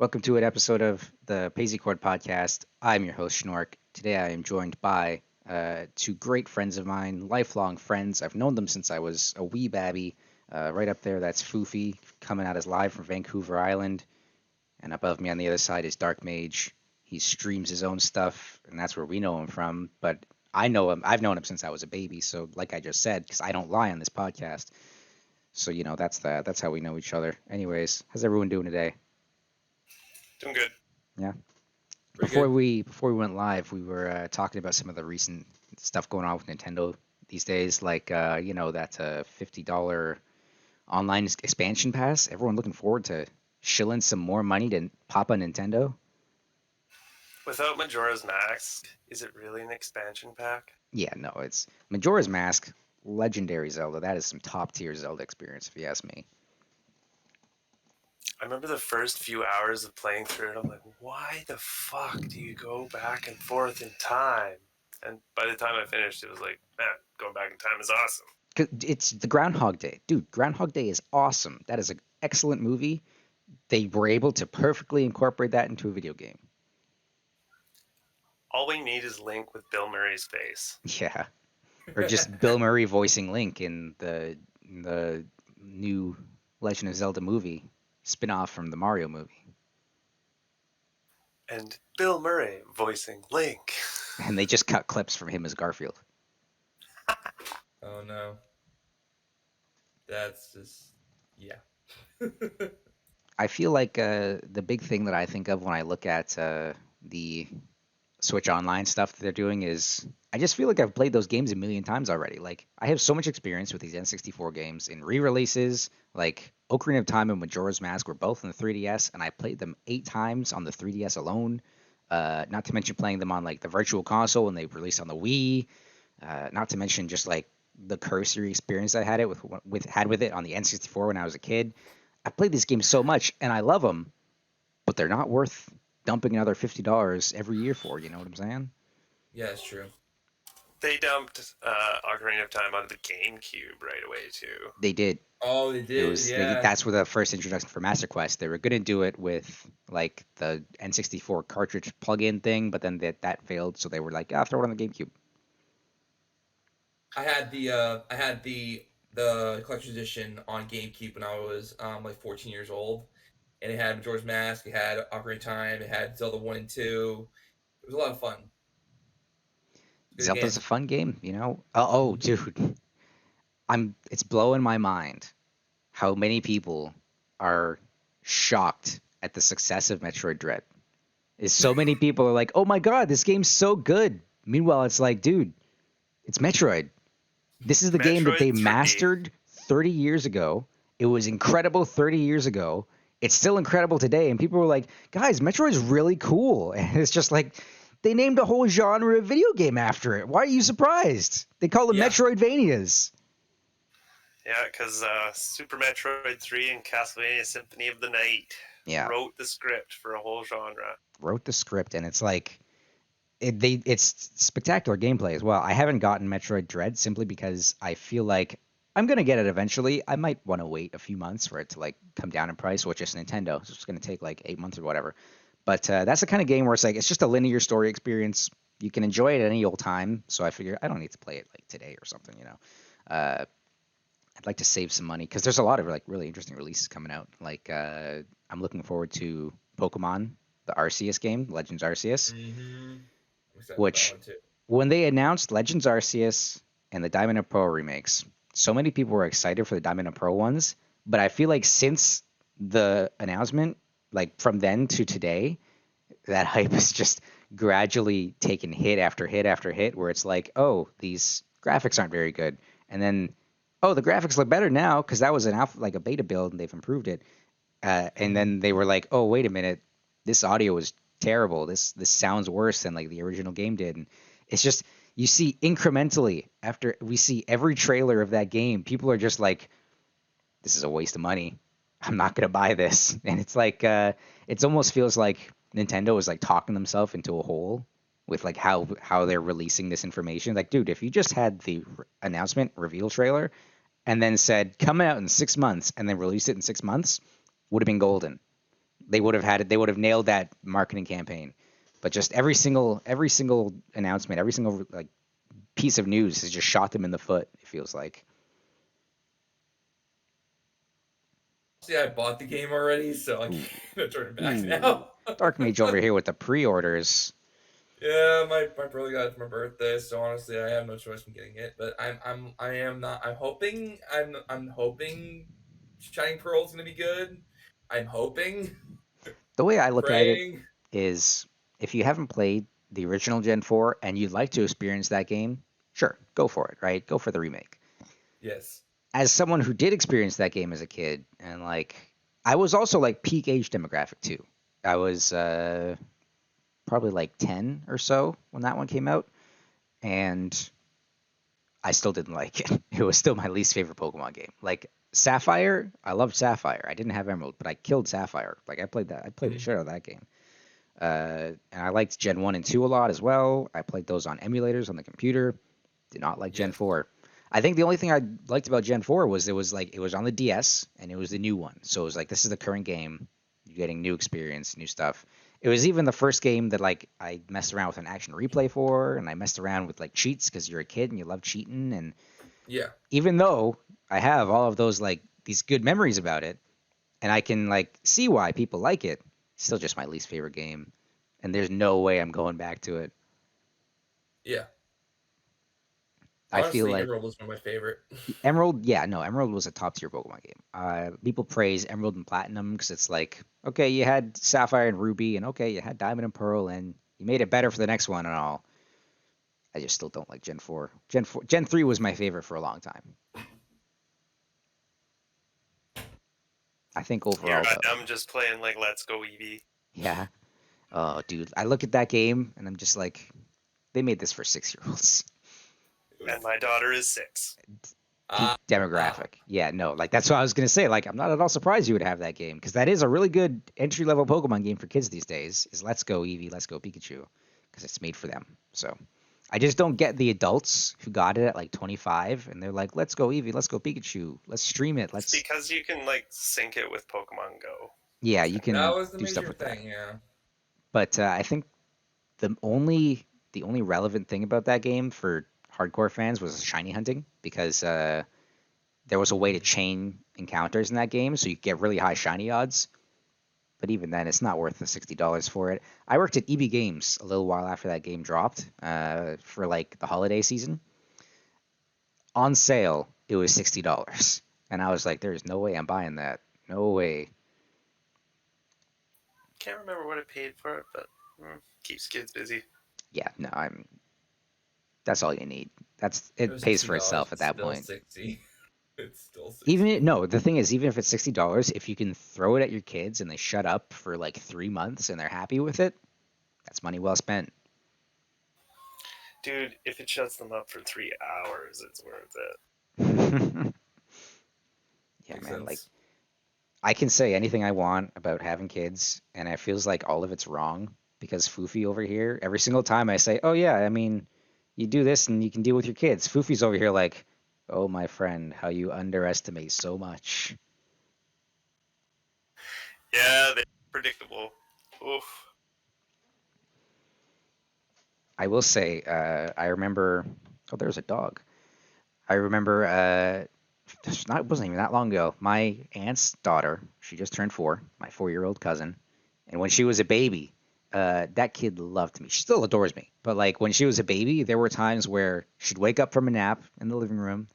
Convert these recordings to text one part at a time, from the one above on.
Welcome to an episode of the Paisycord Podcast. I'm your host, Shnoork. Today I am joined by two great friends of mine, lifelong friends. I've known them since I was a wee babby. Right up there, that's Foophy, coming at us live from Vancouver Island. And above me on the other side is Dark Mage. He streams his own stuff, and that's where we know him from. But I know him. I've known him since I was a baby. So, like I just said, because I don't lie on this podcast. So, that's how we know each other. Anyways, how's everyone doing today? Doing good. Yeah. Pretty Before we went live, we were talking about some of the recent stuff going on with Nintendo these days, like that $50 online expansion pass. Everyone looking forward to shilling some more money to pop a Nintendo. Without Majora's Mask, is it really an expansion pack? Yeah, no, it's Majora's Mask, legendary Zelda. That is some top tier Zelda experience, if you ask me. I remember the first few hours of playing through it. I'm like, why the fuck do you go back and forth in time? And by the time I finished, it was like, man, going back in time is awesome. 'Cause it's the Groundhog Day, dude. Groundhog Day is awesome. That is an excellent movie. They were able to perfectly incorporate that into a video game. All we need is Link with Bill Murray's face. Yeah. Or just Bill Murray voicing Link in the new Legend of Zelda movie, spin-off from the Mario movie. And Bill Murray voicing Link. And they just cut clips from him as Garfield. Oh no. That's just yeah. I feel like the big thing that I think of when I look at the Switch Online stuff that they're doing is I just feel like I've played those games a million times already. Like, I have so much experience with these N64 games in re-releases. Like, Ocarina of Time and Majora's Mask were both on the 3DS, and I played them 8 times on the 3DS alone. Not to mention playing them on, like, the Virtual Console when they released on the Wii. Not to mention just, like, the cursory experience I had it with it on the N64 when I was a kid. I played these games so much, and I love them, but they're not worth dumping another $50 every year for. You know what I'm saying? Yeah, it's true. They dumped Ocarina of Time onto the GameCube right away, too. They did. Oh, they did. That's where the first introduction for Master Quest. They were going to do it with like the N64 cartridge plug-in thing, but then that failed, so they were like, throw it on the GameCube. I had the collector's edition on GameCube when I was like 14 years old, and it had Majora's Mask, it had Ocarina of Time, it had Zelda 1 and 2. It was a lot of fun. Good Zelda's game. a fun game, you know? Oh, dude. It's blowing my mind how many people are shocked at the success of Metroid Dread. So many people are like, oh my god, this game's so good. Meanwhile, it's like, dude, it's Metroid. This is the game that they Metroid 3D. mastered 30 years ago. It was incredible 30 years ago. It's still incredible today. And people were like, guys, Metroid's really cool. And it's just like, they named a whole genre of video game after it. Why are you surprised? They call them Yeah. Metroidvanias. Yeah, because Super Metroid 3 and Castlevania Symphony of the Night Yeah. wrote the script for a whole genre. Wrote the script, and it's like, it's spectacular gameplay as well. I haven't gotten Metroid Dread simply because I feel like I'm going to get it eventually. I might want to wait a few months for it to like come down in price, which is Nintendo. So it's going to take like 8 months or whatever. But that's the kind of game where it's like, it's just a linear story experience. You can enjoy it at any old time. So I figure I don't need to play it like today or something, you know. I'd like to save some money because there's a lot of like really interesting releases coming out. Like I'm looking forward to Pokemon, the Arceus game, Legends Arceus. Mm-hmm. I'm excited for Which- that one, too. When they announced Legends Arceus and the Diamond and Pearl remakes, so many people were excited for the Diamond and Pearl ones. But I feel like since the announcement, like from then to today, that hype has just gradually taken hit after hit after hit, where it's like, oh, these graphics aren't very good, and then, oh, the graphics look better now because that was an alpha, like a beta build, and they've improved it. And then they were like, oh, wait a minute, this audio is terrible. This sounds worse than like the original game did. And it's just, you see incrementally after we see every trailer of that game, people are just like, this is a waste of money. I'm not going to buy this. And it's like, it almost feels like Nintendo is like talking themselves into a hole with like how they're releasing this information. Like, dude, if you just had the announcement reveal trailer and then said coming out in 6 months and then released it in 6 months, would have been golden. they would have had it. They would have nailed that marketing campaign. But just every single announcement, every single like piece of news has just shot them in the foot. It feels like. See, I bought the game already, so I can't turn it back now. Dark Mage over here with the pre-orders. Yeah, my brother got it for my birthday, so honestly, I have no choice from getting it. But I'm hoping Shining Pearl's gonna be good. I'm hoping. The way I look at it Praying. is, if you haven't played the original Gen 4 and you'd like to experience that game, sure, go for it, right? Go for the remake. Yes. As someone who did experience that game as a kid, and like, I was also like peak age demographic too. I was probably like 10 or so when that one came out, and I still didn't like it. It was still my least favorite Pokemon game. Like Sapphire, I loved Sapphire. I didn't have Emerald, but I killed Sapphire. Like I played that. I played the shit out of that game. And I liked Gen 1 and 2 a lot as well. I played those on emulators on the computer. Did not like Gen 4. I think the only thing I liked about Gen 4 was it was on the DS and it was the new one. So it was like, this is the current game. You're getting new experience, new stuff. It was even the first game that like I messed around with an action replay for, and I messed around with like cheats because you're a kid and you love cheating. And Yeah. even though I have all of those like these good memories about it, and I can like see why people like it, it's still just my least favorite game. And there's no way I'm going back to it. Yeah. I feel Honestly, like Emerald was one of my favorite. Emerald, yeah, no, Emerald was a top tier Pokemon game. People praise Emerald and Platinum because it's like, okay, you had Sapphire and Ruby, and okay, you had Diamond and Pearl, and you made it better for the next one and all. I just still don't like Gen 4. Gen 3 was my favorite for a long time. I think overall, I'm just playing like Let's Go Eevee. yeah. Oh, dude, I look at that game and I'm just like, they made this for 6-year-olds. And my daughter is 6. Peak demographic. Yeah, no, like that's what I was gonna say. Like, I'm not at all surprised you would have that game because that is a really good entry level Pokemon game for kids these days. Is Let's Go Eevee, Let's Go Pikachu, because it's made for them. So, I just don't get the adults who got it at like 25 and they're like, Let's Go Eevee, Let's Go Pikachu, let's stream it. It's because you can like sync it with Pokemon Go. Yeah, you can That was the do stuff major with thing, that. yeah. But I think the only relevant thing about that game for hardcore fans was shiny hunting because there was a way to chain encounters in that game, so you get really high shiny odds. But even then, it's not worth the $60 for it. I worked at EB Games a little while after that game dropped for like the holiday season. On sale, it was $60, and I was like, "There's no way I'm buying that. No way." Can't remember what I paid for it, but keeps kids busy. Yeah, no, that's all you need. It was pays for $60, itself at that still point. 60. It's still 60. The thing is, even if it's $60, if you can throw it at your kids and they shut up for like 3 months and they're happy with it, that's money well spent. Dude, if it shuts them up for 3 hours, it's worth it. Yeah, Makes man. sense. Like, I can say anything I want about having kids, and it feels like all of it's wrong because Foophy over here, every single time I say, "Oh yeah, I mean, you do this and you can deal with your kids," Foofy's over here like, "Oh my friend, how you underestimate so much." Yeah, they're predictable. Oof. I will say, I remember. Oh, there's a dog. I remember. It wasn't even that long ago. My aunt's daughter, she just turned 4. My 4-year-old cousin, and when she was a baby, that kid loved me. She still adores me, but like when she was a baby, there were times where she'd wake up from a nap in the living room,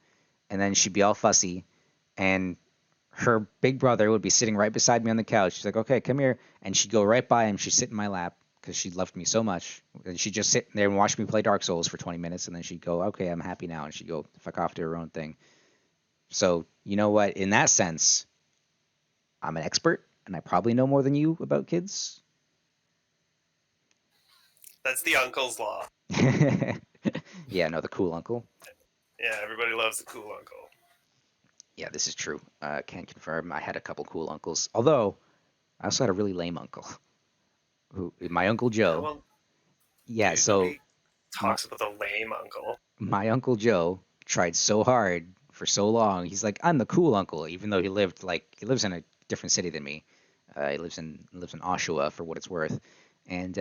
and then she'd be all fussy, and her big brother would be sitting right beside me on the couch. She's like, "Okay, come here," and she'd go right by him. She'd sit in my lap because she loved me so much. And she'd just sit there and watch me play Dark Souls for 20 minutes, and then she'd go, "Okay, I'm happy now," and she'd go fuck off to her own thing. So, you know what? In that sense, I'm an expert, and I probably know more than you about kids. That's the uncle's law. Yeah, no, the cool uncle. Yeah, everybody loves the cool uncle. Yeah, this is true. Can't confirm. I had a couple cool uncles. Although, I also had a really lame uncle. My Uncle Joe. Well, Yeah, dude, so nobody talks about the lame uncle. my Uncle Joe tried so hard for so long. He's like, I'm the cool uncle, even though he lives in a different city than me. He lives in Oshawa for what it's worth, and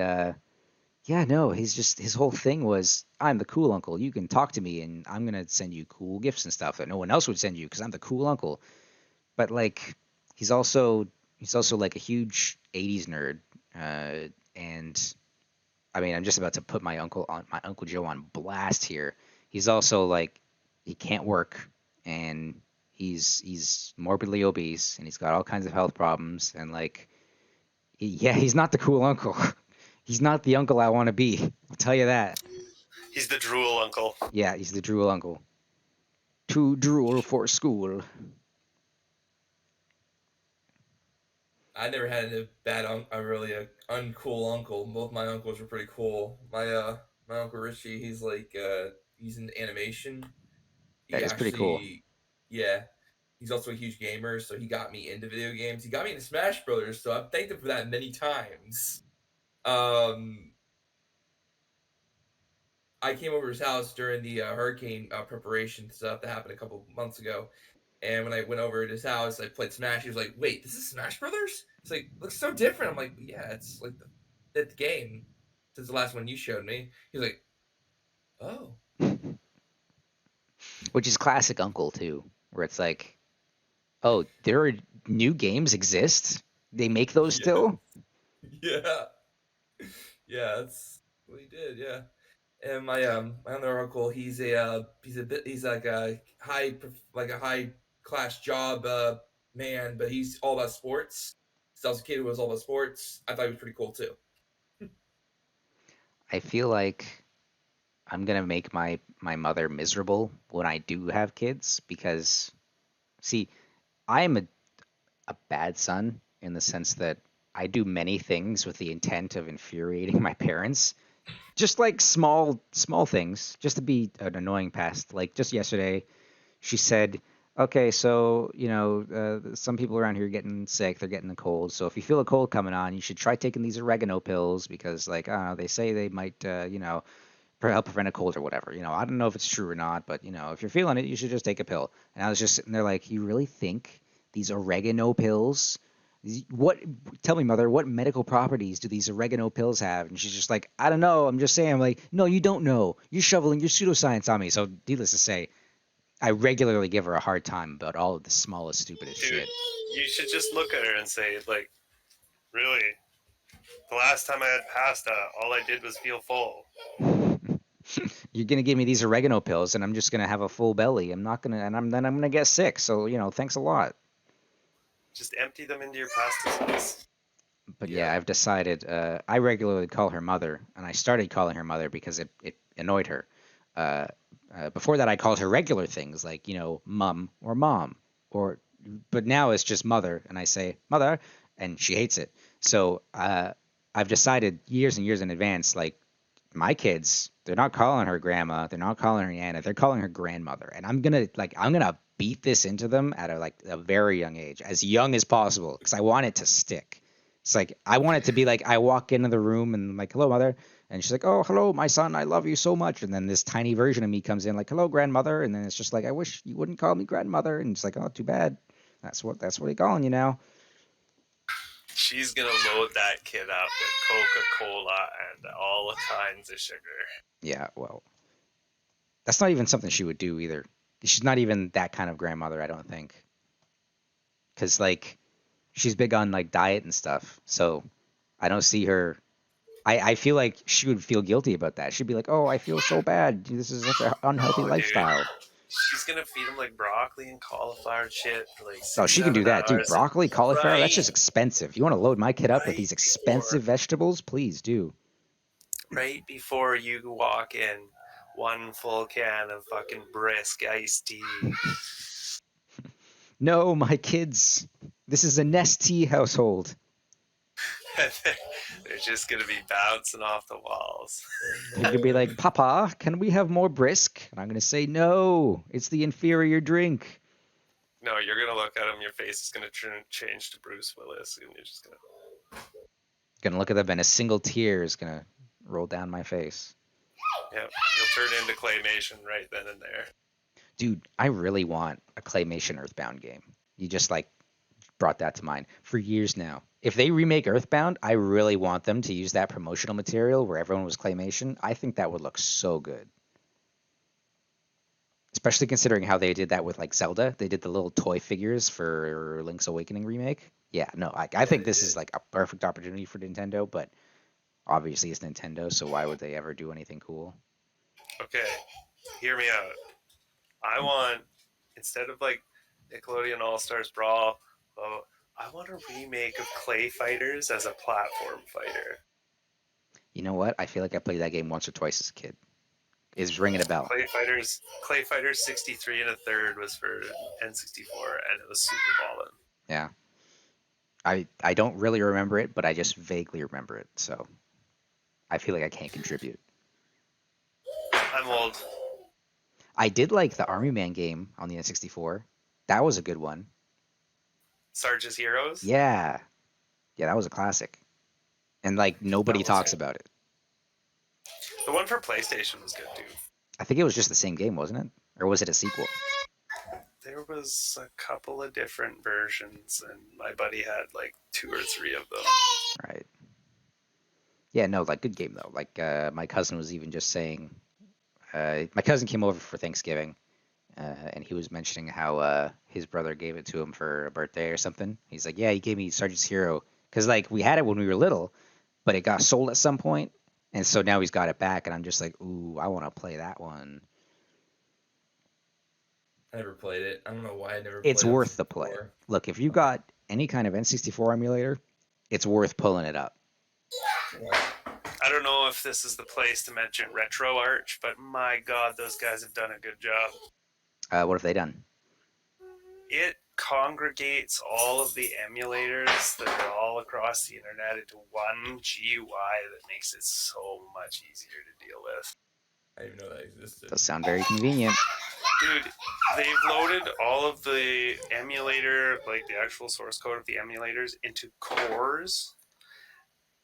yeah, no, his whole thing was, I'm the cool uncle. You can talk to me, and I'm gonna send you cool gifts and stuff that no one else would send you because I'm the cool uncle. But like, he's also he's also like a huge '80s nerd, and I mean, I'm just about to put my uncle Joe on blast here. He's also like, he can't work, and he's morbidly obese, and he's got all kinds of health problems, and like, yeah, he's not the cool uncle. He's not the uncle I want to be. I'll tell you that. He's the drool uncle. Yeah, he's the drool uncle. To drool for school. I never had a bad a really uncool uncle. Both my uncles were pretty cool. My uncle Richie, he's in animation. That He is pretty cool. actually, yeah, he's also a huge gamer, so he got me into video games. He got me into Smash Brothers, so I've thanked him for that many times. I came over to his house during the hurricane preparation stuff that happened a couple months ago, and when I went over to his house, I played Smash. He was like, "Wait, this is Smash Brothers?" It's like, looks so different. I'm like, "Yeah, it's like the fifth game since the last one you showed me." He's like, "Oh." Which is classic uncle too, where it's like, oh, there are new games exist. They make those still. Yeah, yeah, that's what he did. Yeah, and my other uncle, he's like a high class job man, but he's all about sports. So I was a kid who was all about sports. I thought he was pretty cool too. I feel like I'm gonna make my mother miserable when I do have kids because, see, I'm a bad son in the sense that I do many things with the intent of infuriating my parents. Just like small things, just to be an annoying pest. Like just yesterday, she said, "Okay, so some people around here are getting sick. They're getting a cold. So if you feel a cold coming on, you should try taking these oregano pills because, like, I don't know, they say they might, help prevent a cold or whatever. I don't know if it's true or not, but if you're feeling it, you should just take a pill." And I was just sitting there like, "You really think these oregano pills? What? Tell me, mother, what medical properties do these oregano pills have?" And she's just like, "I don't know. I'm just saying." I'm like, "No, you don't know. You're shoveling your pseudoscience on me." So, needless to say, I regularly give her a hard time about all of the smallest, stupidest Dude, shit. you should just look at her and say, like, really? The last time I had pasta, all I did was feel full. You're gonna give me these oregano pills, and I'm just gonna have a full belly. I'm not gonna, and I'm gonna get sick. So thanks a lot. Just empty them into your pasta sauce. But yeah, I've decided. I regularly call her mother, and I started calling her mother because it annoyed her. Uh, Before that, I called her regular things like mum or mom, or but now it's just mother, and I say mother, and she hates it. So I've decided years and years in advance, like my kids, they're not calling her grandma, they're not calling her Nana, they're calling her grandmother, and I'm gonna beat this into them at a very young age, as young as possible, because I want it to stick. It's like I want it to be like I walk into the room and I'm like, "Hello, mother," and she's like, "Oh, hello, my son, I love you so much," and then this tiny version of me comes in like, "Hello, grandmother," and then it's just like, "I wish you wouldn't call me grandmother," and it's like, "Oh, too bad. That's what he calling you now." She's gonna load that kid up with Coca-Cola and all kinds of sugar. Yeah, well, that's not even something she would do either. She's not even that kind of grandmother, I don't think. Because, like, she's big on, like, diet and stuff. So I don't see her. I feel like she would feel guilty about that. She'd be like, "Oh, I feel so bad. This is such an unhealthy No, dude. lifestyle." She's gonna feed him like broccoli and cauliflower and shit for like Oh, 6, she can do 7 that, dude. hours. Broccoli, cauliflower, that's Right, just expensive. You want to load my kid up with these expensive before, vegetables? Please do. right before you walk in, one full can of fucking brisk iced tea. No, my kids. This is a Nestea household. They're just gonna be bouncing off the walls. They're gonna be like, "Papa, can we have more brisk?" And I'm gonna say, "No, it's the inferior drink." No, you're gonna look at him. Your face is gonna change to Bruce Willis, and you're just gonna. Gonna look at them, and a single tear is gonna roll down my face. Yep, you'll turn into claymation right then and there. Dude, I really want a claymation Earthbound game. You just like brought that to mind for years now. If they remake Earthbound, I really want them to use that promotional material where everyone was claymation. I think that would look so good. Especially considering how they did that with like Zelda. They did the little toy figures for Link's Awakening remake. Yeah, no, I think this is like a perfect opportunity for Nintendo, but obviously it's Nintendo, so why would they ever do anything cool? Okay, hear me out. I want, instead of like Nickelodeon All Stars Brawl, I want a remake of Clay Fighters as a platform fighter. You know what? I feel like I played that game once or twice as a kid. It's ringing a bell. Clay Fighters 63 and a third was for N64, and it was super ballin'. Yeah. I don't really remember it, but I just vaguely remember it, so I feel like I can't contribute. I'm old. I did like the Army Man game on the N64. That was a good one. Sarge's Heroes? Yeah. Yeah, that was a classic. And like nobody talks about it. The one for PlayStation was good too. I think it was just the same game, wasn't it? Or was it a sequel? There was a couple of different versions, and my buddy had like 2 or 3 of them. Right. Yeah, no, like good game though. Like my cousin was even just saying, my cousin came over for Thanksgiving, and he was mentioning how his brother gave it to him for a birthday or something. He's like, yeah, he gave me Sergeant's Hero because like we had it when we were little, but it got sold at some point, and so now he's got it back, and I'm just like, ooh, I want to play that one. I never played it. I don't know why I never. It's played worth the play. before. Look, if you got any kind of N64 emulator, it's worth pulling it up. I don't know if this is the place to mention RetroArch, but my God, those guys have done a good job. What have they done? It congregates all of the emulators that are all across the internet into one GUI that makes it so much easier to deal with. I didn't even know that existed. Does sound very convenient. Dude, they've loaded all of the emulator, like the actual source code of the emulators, into cores.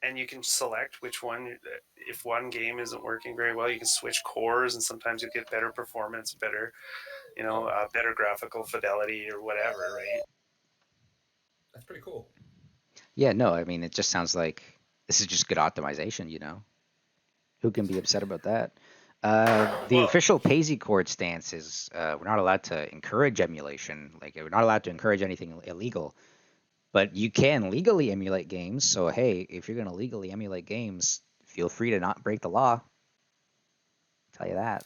And you can select which one, if one game isn't working very well, you can switch cores, and sometimes you get better performance, better, better graphical fidelity or whatever, right? That's pretty cool. Yeah, no, I mean, it just sounds like this is just good optimization, Who can be upset about that? The official Paisycord stance is we're not allowed to encourage emulation. Like, we're not allowed to encourage anything illegal. But you can legally emulate games. So, hey, if you're going to legally emulate games, feel free to not break the law. I'll tell you that.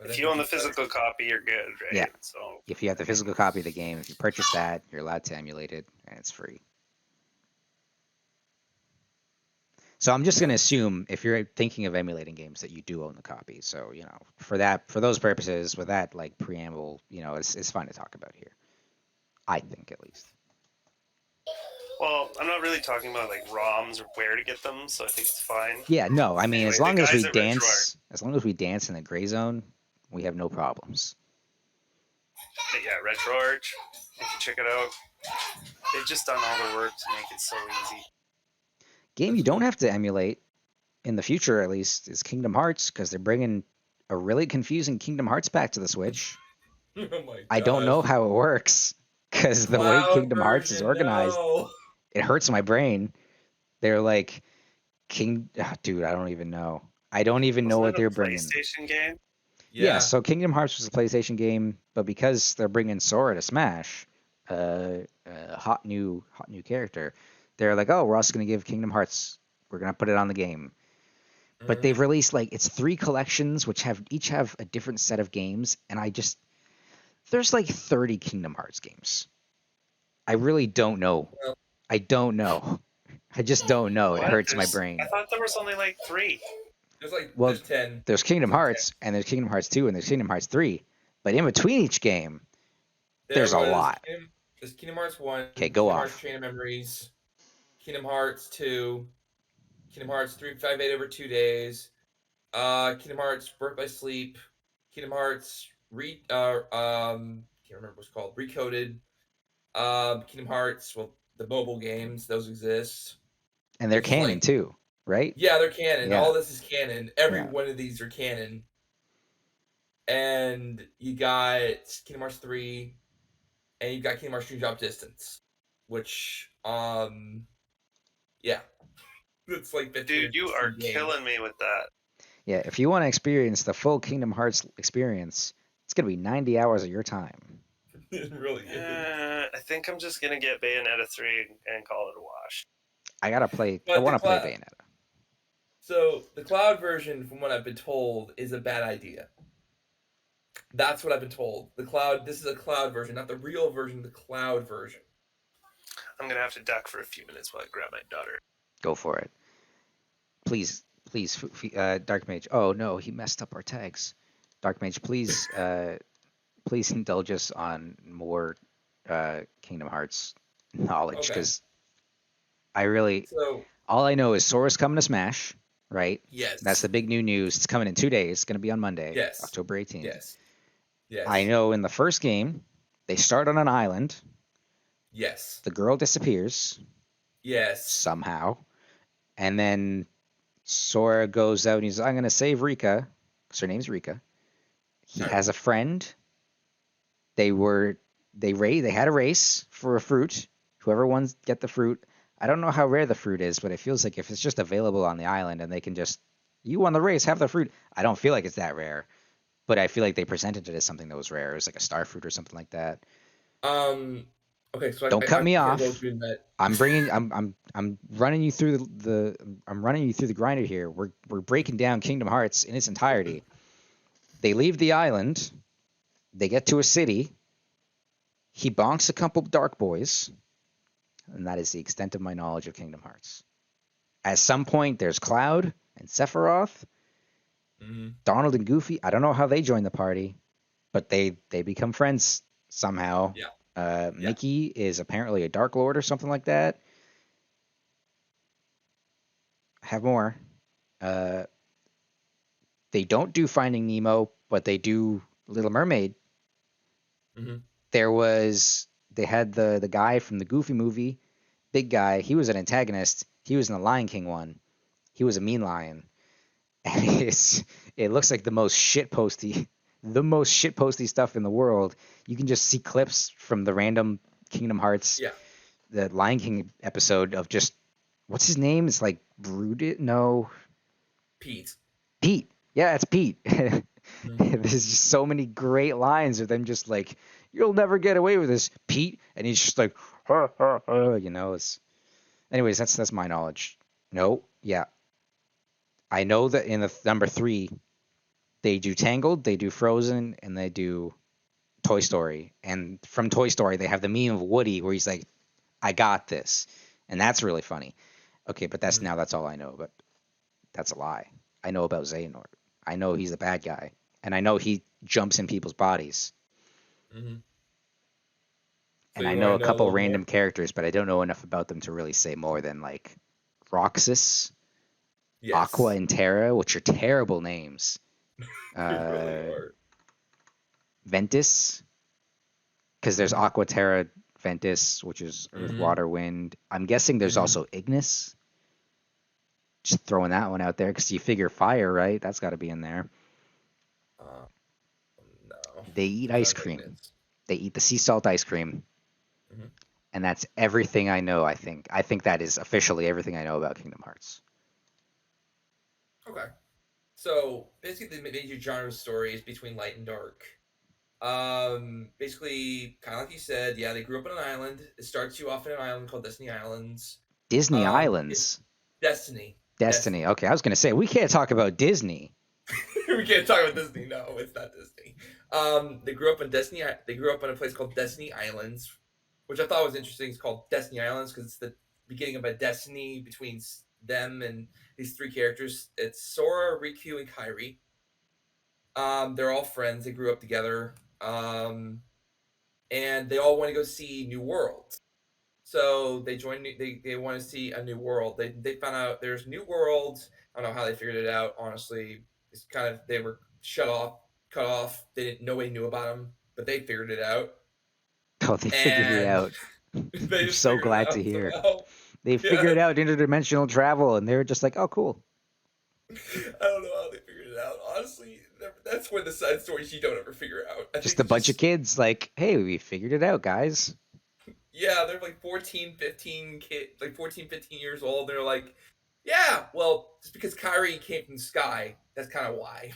If you own the physical copy, you're good, right? Yeah. So if you have the physical copy of the game, if you purchase that, you're allowed to emulate it, and it's free. So I'm just going to assume if you're thinking of emulating games that you do own the copy. So, for those purposes, with that like preamble, it's fine to talk about here. I think, at least. Well, I'm not really talking about like ROMs or where to get them, so I think it's fine. Yeah, no, I mean, Anyway, as long as we dance in the gray zone, we have no problems. But yeah, RetroArch, if you check it out, they've just done all the work to make it so easy. Game you don't have to emulate, in the future at least, is Kingdom Hearts, because they're bringing a really confusing Kingdom Hearts back to the Switch. Oh my God. I don't know how it works, because the way Kingdom Hearts is organized, it hurts my brain. They're like, dude, I don't even know. I don't even know what they're bringing. PlayStation game? Yeah, so Kingdom Hearts was a PlayStation game, but because they're bringing Sora to Smash, a hot new character, they're like, oh, we're also going to give Kingdom Hearts, we're going to put it on the game. But they've released it's 3 collections, which each have a different set of games, and there's like 30 Kingdom Hearts games. I really don't know. I don't know. I just don't know. It hurts my brain. I thought there was only like 3. There's 10. There's Kingdom Hearts, and there's Kingdom Hearts 2, and there's Kingdom Hearts 3. But in between each game, there's a lot. There's Kingdom Hearts 1. Okay, go Kingdom off. Hearts Chain of Memories. Kingdom Hearts 2. Kingdom Hearts 358 over 2 days. Kingdom Hearts Birth by Sleep. Kingdom Hearts can't remember what's called. Recoded. Kingdom Hearts, the mobile games, those exist. And they're canon too, right? Yeah, they're canon. Yeah. All this is canon. Every one of these are canon. And you got Kingdom Hearts 3, and you got Kingdom Hearts Dream Drop Distance. which yeah, it's like 15 Dude, you are game. killing me with that. Yeah, if you want to experience the full Kingdom Hearts experience, it's gonna be 90 hours of your time. It really is. I think I'm just gonna get Bayonetta 3 and call it a wash. I gotta play. I But want to play Bayonetta. So the cloud version, from what I've been told, is a bad idea. That's what I've been told. The cloud. This is a cloud version, not the real version. The cloud version. I'm gonna have to duck for a few minutes while I grab my daughter. Go for it. Please, Dark Mage. Oh no, he messed up our tags. Dark Mage, please, please indulge us on more Kingdom Hearts knowledge, because I really, all I know is Sora's coming to Smash, right? Yes. That's the big new news. It's coming in 2 days. It's gonna be on Monday, yes. October 18th. Yes. Yes. I know in the first game, they start on an island. Yes. The girl disappears. Yes. Somehow. And then Sora goes out and he's, I'm going to save Rika, because her name's Rika. He has a friend. They had a race for a fruit. Whoever wants get the fruit. I don't know how rare the fruit is, but it feels like if it's just available on the island and they can just, you won the race, have the fruit. I don't feel like it's that rare, but I feel like they presented it as something that was rare. It was like a star fruit or something like that. Okay, so don't cut me off. I'm running you through the grinder here. We're breaking down Kingdom Hearts in its entirety. They leave the island. They get to a city. He bonks a couple dark boys, and that is the extent of my knowledge of Kingdom Hearts. At some point, there's Cloud and Sephiroth, Donald and Goofy. I don't know how they join the party, but they become friends somehow. Yeah. Mickey is apparently a Dark Lord or something like that. Have more. They don't do Finding Nemo, but they do Little Mermaid. They had the guy from the Goofy movie, big guy. He was an antagonist. He was in the Lion King one. He was a mean lion. And it looks like the most shitposty stuff in the world. You can just see clips from the random Kingdom Hearts, the Lion King episode of just, what's his name? It's like Brooded? No. Pete. Yeah, it's Pete. There's just so many great lines of them just like, you'll never get away with this, Pete. And he's just like, you know. Anyways, that's my knowledge. No, yeah. I know that in the number 3, they do Tangled, they do Frozen, and they do Toy Story. And from Toy Story, they have the meme of Woody where he's like, I got this. And that's really funny. Okay, but that's all I know. But that's a lie. I know about Xehanort. I know he's the bad guy. And I know he jumps in people's bodies. And I know a couple random characters, but I don't know enough about them to really say more than like Roxas, Aqua, and Terra, which are terrible names. Ventus, because there's Aqua, Terra, Ventus, which is Earth, Water, Wind. I'm guessing there's also Ignis. Just throwing that one out there, because you figure fire, right? That's got to be in there. No. They eat ice cream. They eat the sea salt ice cream. And that's everything I know, I think. I think that is officially everything I know about Kingdom Hearts. Okay. So, basically, the major genre story is between light and dark. Basically, kind of like you said, they grew up on an island. It starts you off in an island called Destiny Islands. Disney Islands? Destiny. Okay, I was going to say, we can't talk about Disney. We can't talk about Disney. No, it's not Disney. They grew up in Destiny. They grew up on a place called Destiny Islands, which I thought was interesting. It's called Destiny Islands because it's the beginning of a destiny between them and these 3 characters. It's Sora, Riku, and Kairi. They're all friends. They grew up together. And they all want to go see new worlds. So they they want to see a new world. They found out there's new worlds. I don't know how they figured it out, honestly. It's kind of, they were cut off. Nobody knew about them, but they figured it out. Oh, they figured it out. I'm so glad to hear. Somehow. They figured out interdimensional travel, and they were just like, oh, cool. I don't know how they figured it out. Honestly, that's one of the side stories you don't ever figure out. Just a bunch of kids like, hey, we figured it out, guys. Yeah, they're like 14, 15 like 14, 15 years old. They're like, yeah, well, just because Kyrie came from the sky, that's kind of why.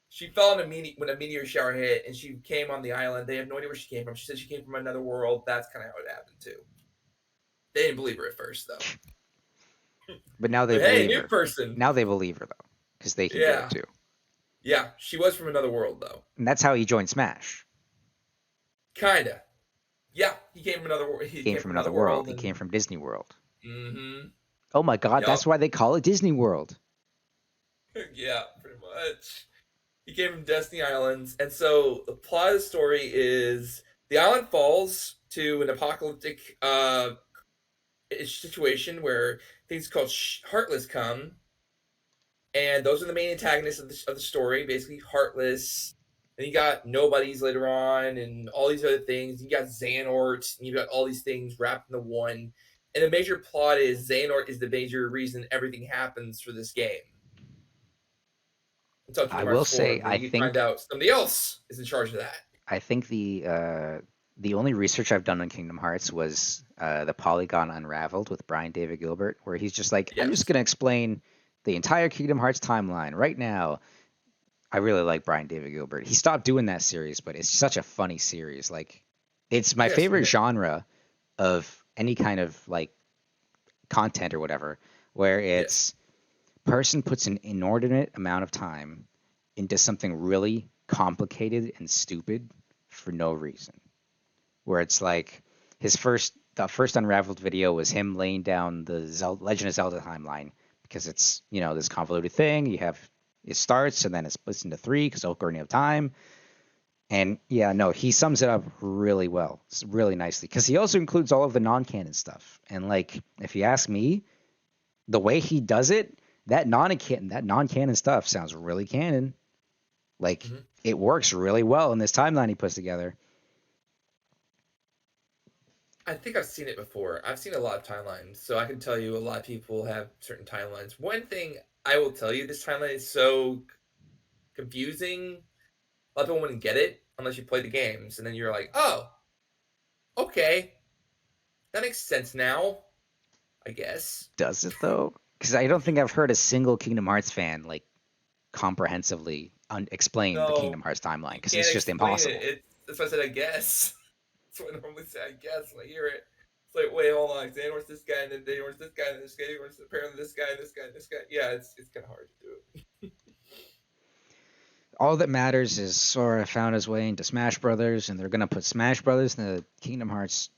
She fell in when a meteor shower hit, and she came on the island. They have no idea where she came from. She said she came from another world. That's kind of how it happened too. They didn't believe her at first, though. But now they But hey, believe new her. person. Now they believe her though, because they can do Yeah. it too. Yeah, she was from another world, though. And that's how he joined Smash. Kinda. Yeah, he came from another world. He came from another world. He came from Disney World. Mm-hmm. Oh my God, that's why they call it Disney World. Yeah, pretty much. He came from Destiny Islands, and so the plot of the story is the island falls to an apocalyptic situation where things called Heartless come, and those are the main antagonists of the story. Basically, Heartless. And you got Nobodies later on, and all these other things. You got Xehanort, and you got all these things wrapped into one. And the major plot is Xehanort is the major reason everything happens for this game. I will say, I think find out somebody else is in charge of that. I think the only research I've done on Kingdom Hearts was the Polygon Unraveled with Brian David Gilbert, where he's just like, I'm just gonna explain the entire Kingdom Hearts timeline right now. I really like Brian David Gilbert. He stopped doing that series, but it's such a funny series. Like, it's my favorite genre of any kind of like content or whatever, where it's person puts an inordinate amount of time into something really complicated and stupid for no reason. Where it's like the first Unraveled video was him laying down the Legend of Zelda timeline, because it's, this convoluted thing. It starts and then it splits into 3 because Ocarina of Time. And he sums it up really well, really nicely, because he also includes all of the non-canon stuff. And like, if you ask me, the way he does it, that non-canon stuff sounds really canon. Like, it works really well in this timeline he puts together. I think I've seen it before. I've seen a lot of timelines, so I can tell you a lot of people have certain timelines. One thing I will tell you, this timeline is so confusing. A lot of people wouldn't get it unless you play the games, and then you're like, oh, okay, that makes sense now, I guess. Does it, though? Because I don't think I've heard a single Kingdom Hearts fan, like, comprehensively explain the Kingdom Hearts timeline, because it's just impossible. That's why I said I guess. That's what I normally say, I guess, when I hear it. It's like, wait, hold on, Xehanort's this guy, and then Xehanort's this guy, and this guy, Xehanort's apparently this guy, and this guy, and this guy. Yeah, it's kind of hard to do it. All that matters is Sora found his way into Smash Brothers, and they're going to put Smash Brothers in the Kingdom Hearts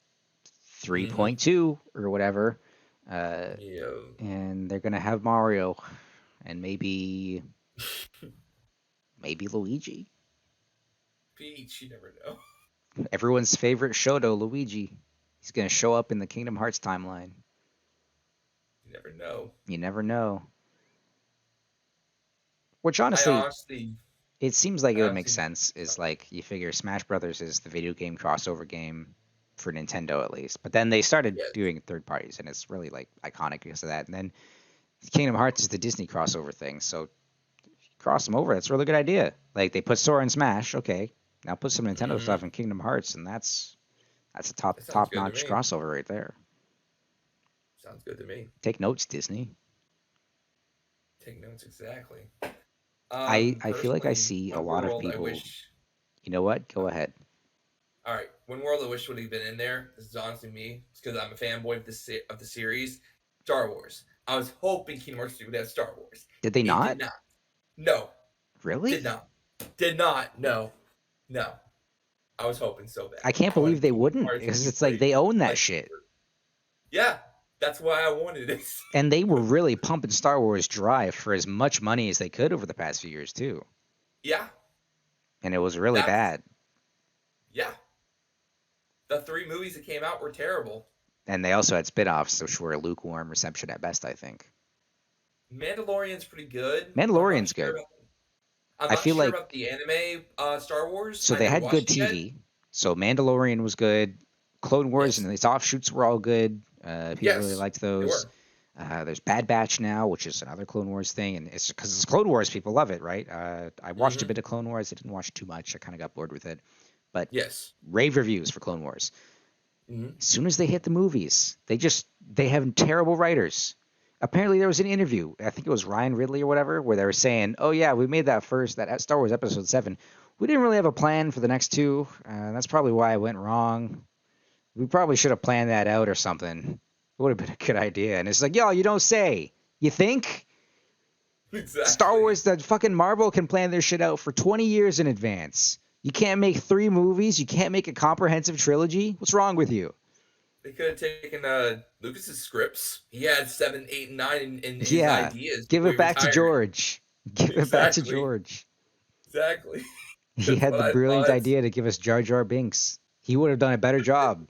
3.2 or whatever. And they're going to have Mario and maybe Luigi. Peach, you never know. Everyone's favorite Shoto, Luigi. He's going to show up in the Kingdom Hearts timeline. You never know. You never know. Which honestly, it seems like it would make sense. Is like, you figure Smash Brothers is the video game crossover game for Nintendo, at least. But then they started doing third parties, and it's really like iconic because of that. And then Kingdom Hearts is the Disney crossover thing. So if you cross them over, that's a really good idea. Like, they put Sora in Smash, okay. Now put some Nintendo stuff in Kingdom Hearts, and that's a top-notch crossover right there. Sounds good to me. Take notes, Disney. Take notes, exactly. I feel like I see a lot of people. You know what? Go ahead. All right. One world I wish would have been in there. This is honestly me. It's because I'm a fanboy of the series. Star Wars. I was hoping Kingdom Hearts 2 would have Star Wars. Did they not? Did not. No. Really? Did not. No. I was hoping so bad. I can't believe they wouldn't, because it's like they own that shit. Yeah, that's why I wanted it. And they were really pumping Star Wars dry for as much money as they could over the past few years, too. Yeah. And it was really bad. Yeah. The 3 movies that came out were terrible. And they also had spin-offs, which were a lukewarm reception at best, I think. Mandalorian's pretty good. Mandalorian's good. I feel like about the anime Star Wars. So they had good TV. So Mandalorian was good. Clone Wars and its offshoots were all good. People really liked those. There's Bad Batch now, which is another Clone Wars thing, and it's because it's Clone Wars, people love it, right? I watched a bit of Clone Wars. I didn't watch too much. I kind of got bored with it. But rave reviews for Clone Wars. As soon as they hit the movies, they have terrible writers. Apparently, there was an interview. I think it was Ryan Ridley or whatever, where they were saying, "Oh yeah, we made that Star Wars Episode 7. We didn't really have a plan for the next two. That's probably why it went wrong. We probably should have planned that out or something. It would have been a good idea." And it's like, yo, you don't say. You think? Exactly. Star Wars, the fucking Marvel can plan their shit out for 20 years in advance. You can't make 3 movies. You can't make a comprehensive trilogy. What's wrong with you? They could have taken Lucas's scripts. He had 7, 8, and 9 in his Yeah, ideas. give before it he back to retired. George. Give it back to Exactly. George. Exactly. He That's had what the I brilliant thought. idea to give us Jar Jar Binks. He would have done a better job.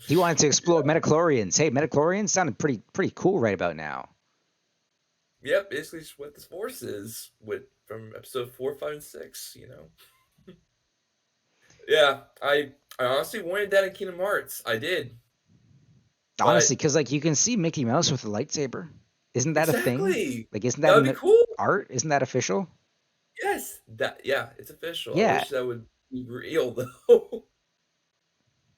He wanted to explore metachlorians. Hey, metachlorians sounded pretty cool right about now. Yep, basically it's what the Force is from episode 4, 5, and 6. Yeah, I honestly wanted that in Kingdom Hearts. I did. Honestly, because like you can see Mickey Mouse with a lightsaber. Isn't that a thing? Exactly. Like, isn't That that would be cool. art? Isn't that official? Yes, it's official. Yeah. I wish that would be real though.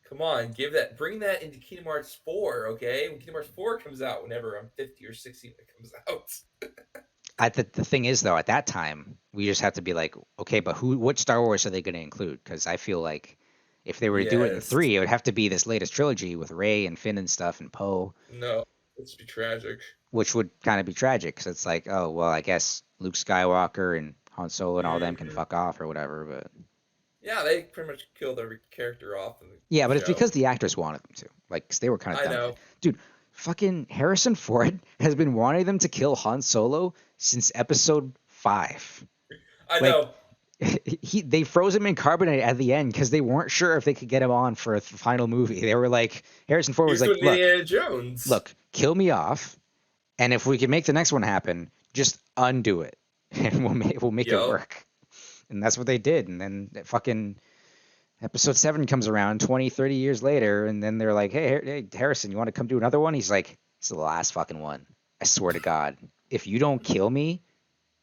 Come on, bring that into Kingdom Hearts 4, okay? When Kingdom Hearts 4 comes out, whenever I'm 50 or 60 when it comes out. The thing is, though, at that time, we just have to be like, okay, but what Star Wars are they going to include? Because I feel like if they were to do it in Yes. 3, it would have to be this latest trilogy with Rey and Finn and stuff and Poe. No, it's be tragic. Which would kind of be tragic because it's like, oh, well, I guess Luke Skywalker and Han Solo and all them can fuck off or whatever. But yeah, they pretty much killed every character off. Yeah, but it's because the actors wanted them to. Like, 'cause they were kind of dumb. I know. Dude, fucking Harrison Ford has been wanting them to kill Han Solo since episode 5. I know. They froze him in carbonite at the end because they weren't sure if they could get him on for a final movie. They were like, Harrison Ford was like, Indiana Jones. Look, kill me off, and if we can make the next one happen, just undo it, and we'll make it work. And that's what they did. And then fucking episode 7 comes around 20, 30 years later, and then they're like, hey, Harrison, you want to come do another one? He's like, it's the last fucking one. I swear to God, if you don't kill me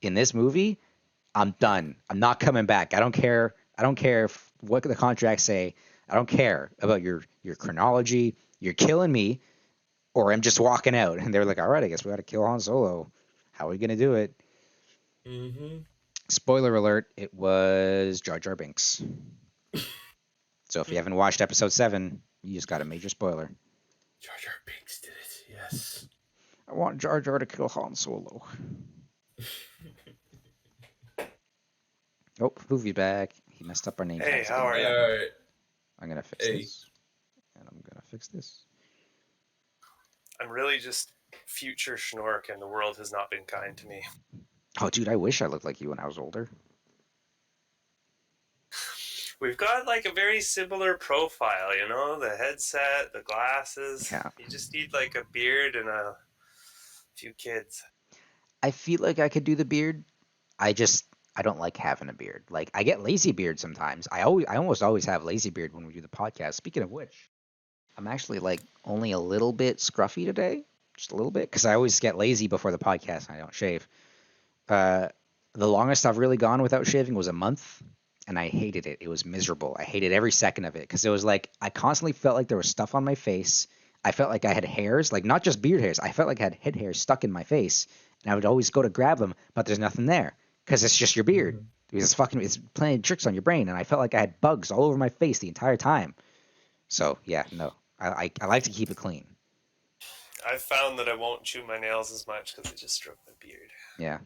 in this movie, I'm done. I'm not coming back. I don't care. I don't care what the contracts say. I don't care about your chronology. You're killing me, or I'm just walking out. And they're like, all right, I guess we got to kill Han Solo. How are we going to do it? Mm-hmm. Spoiler alert, it was Jar Jar Binks. So if you haven't watched episode 7, you just got a major spoiler. Jar Jar Binks did it, yes. I want Jar Jar to kill Han Solo. Oh, Foophy's back. He messed up our name. Hey, how are you? All right. I'm going to fix this. And I'm going to fix this. I'm really just future Shnoork, and the world has not been kind to me. Oh, dude, I wish I looked like you when I was older. We've got like a very similar profile, you know? The headset, the glasses. Yeah. You just need like a beard and a few kids. I feel like I could do the beard. I don't like having a beard. Like, I get lazy beard sometimes. I almost always have lazy beard when we do the podcast. Speaking of which, I'm actually like only a little bit scruffy today. Just a little bit. Because I always get lazy before the podcast and I don't shave. The longest I've really gone without shaving was a month, and I hated it. It was miserable. I hated every second of it because it was like I constantly felt like there was stuff on my face. I felt like I had hairs, like not just beard hairs. I felt like I had head hairs stuck in my face, and I would always go to grab them, but there's nothing there because it's just your beard. It's playing tricks on your brain, and I felt like I had bugs all over my face the entire time. So yeah, no, I like to keep it clean. I've found that I won't chew my nails as much because I just stroke my beard. Yeah.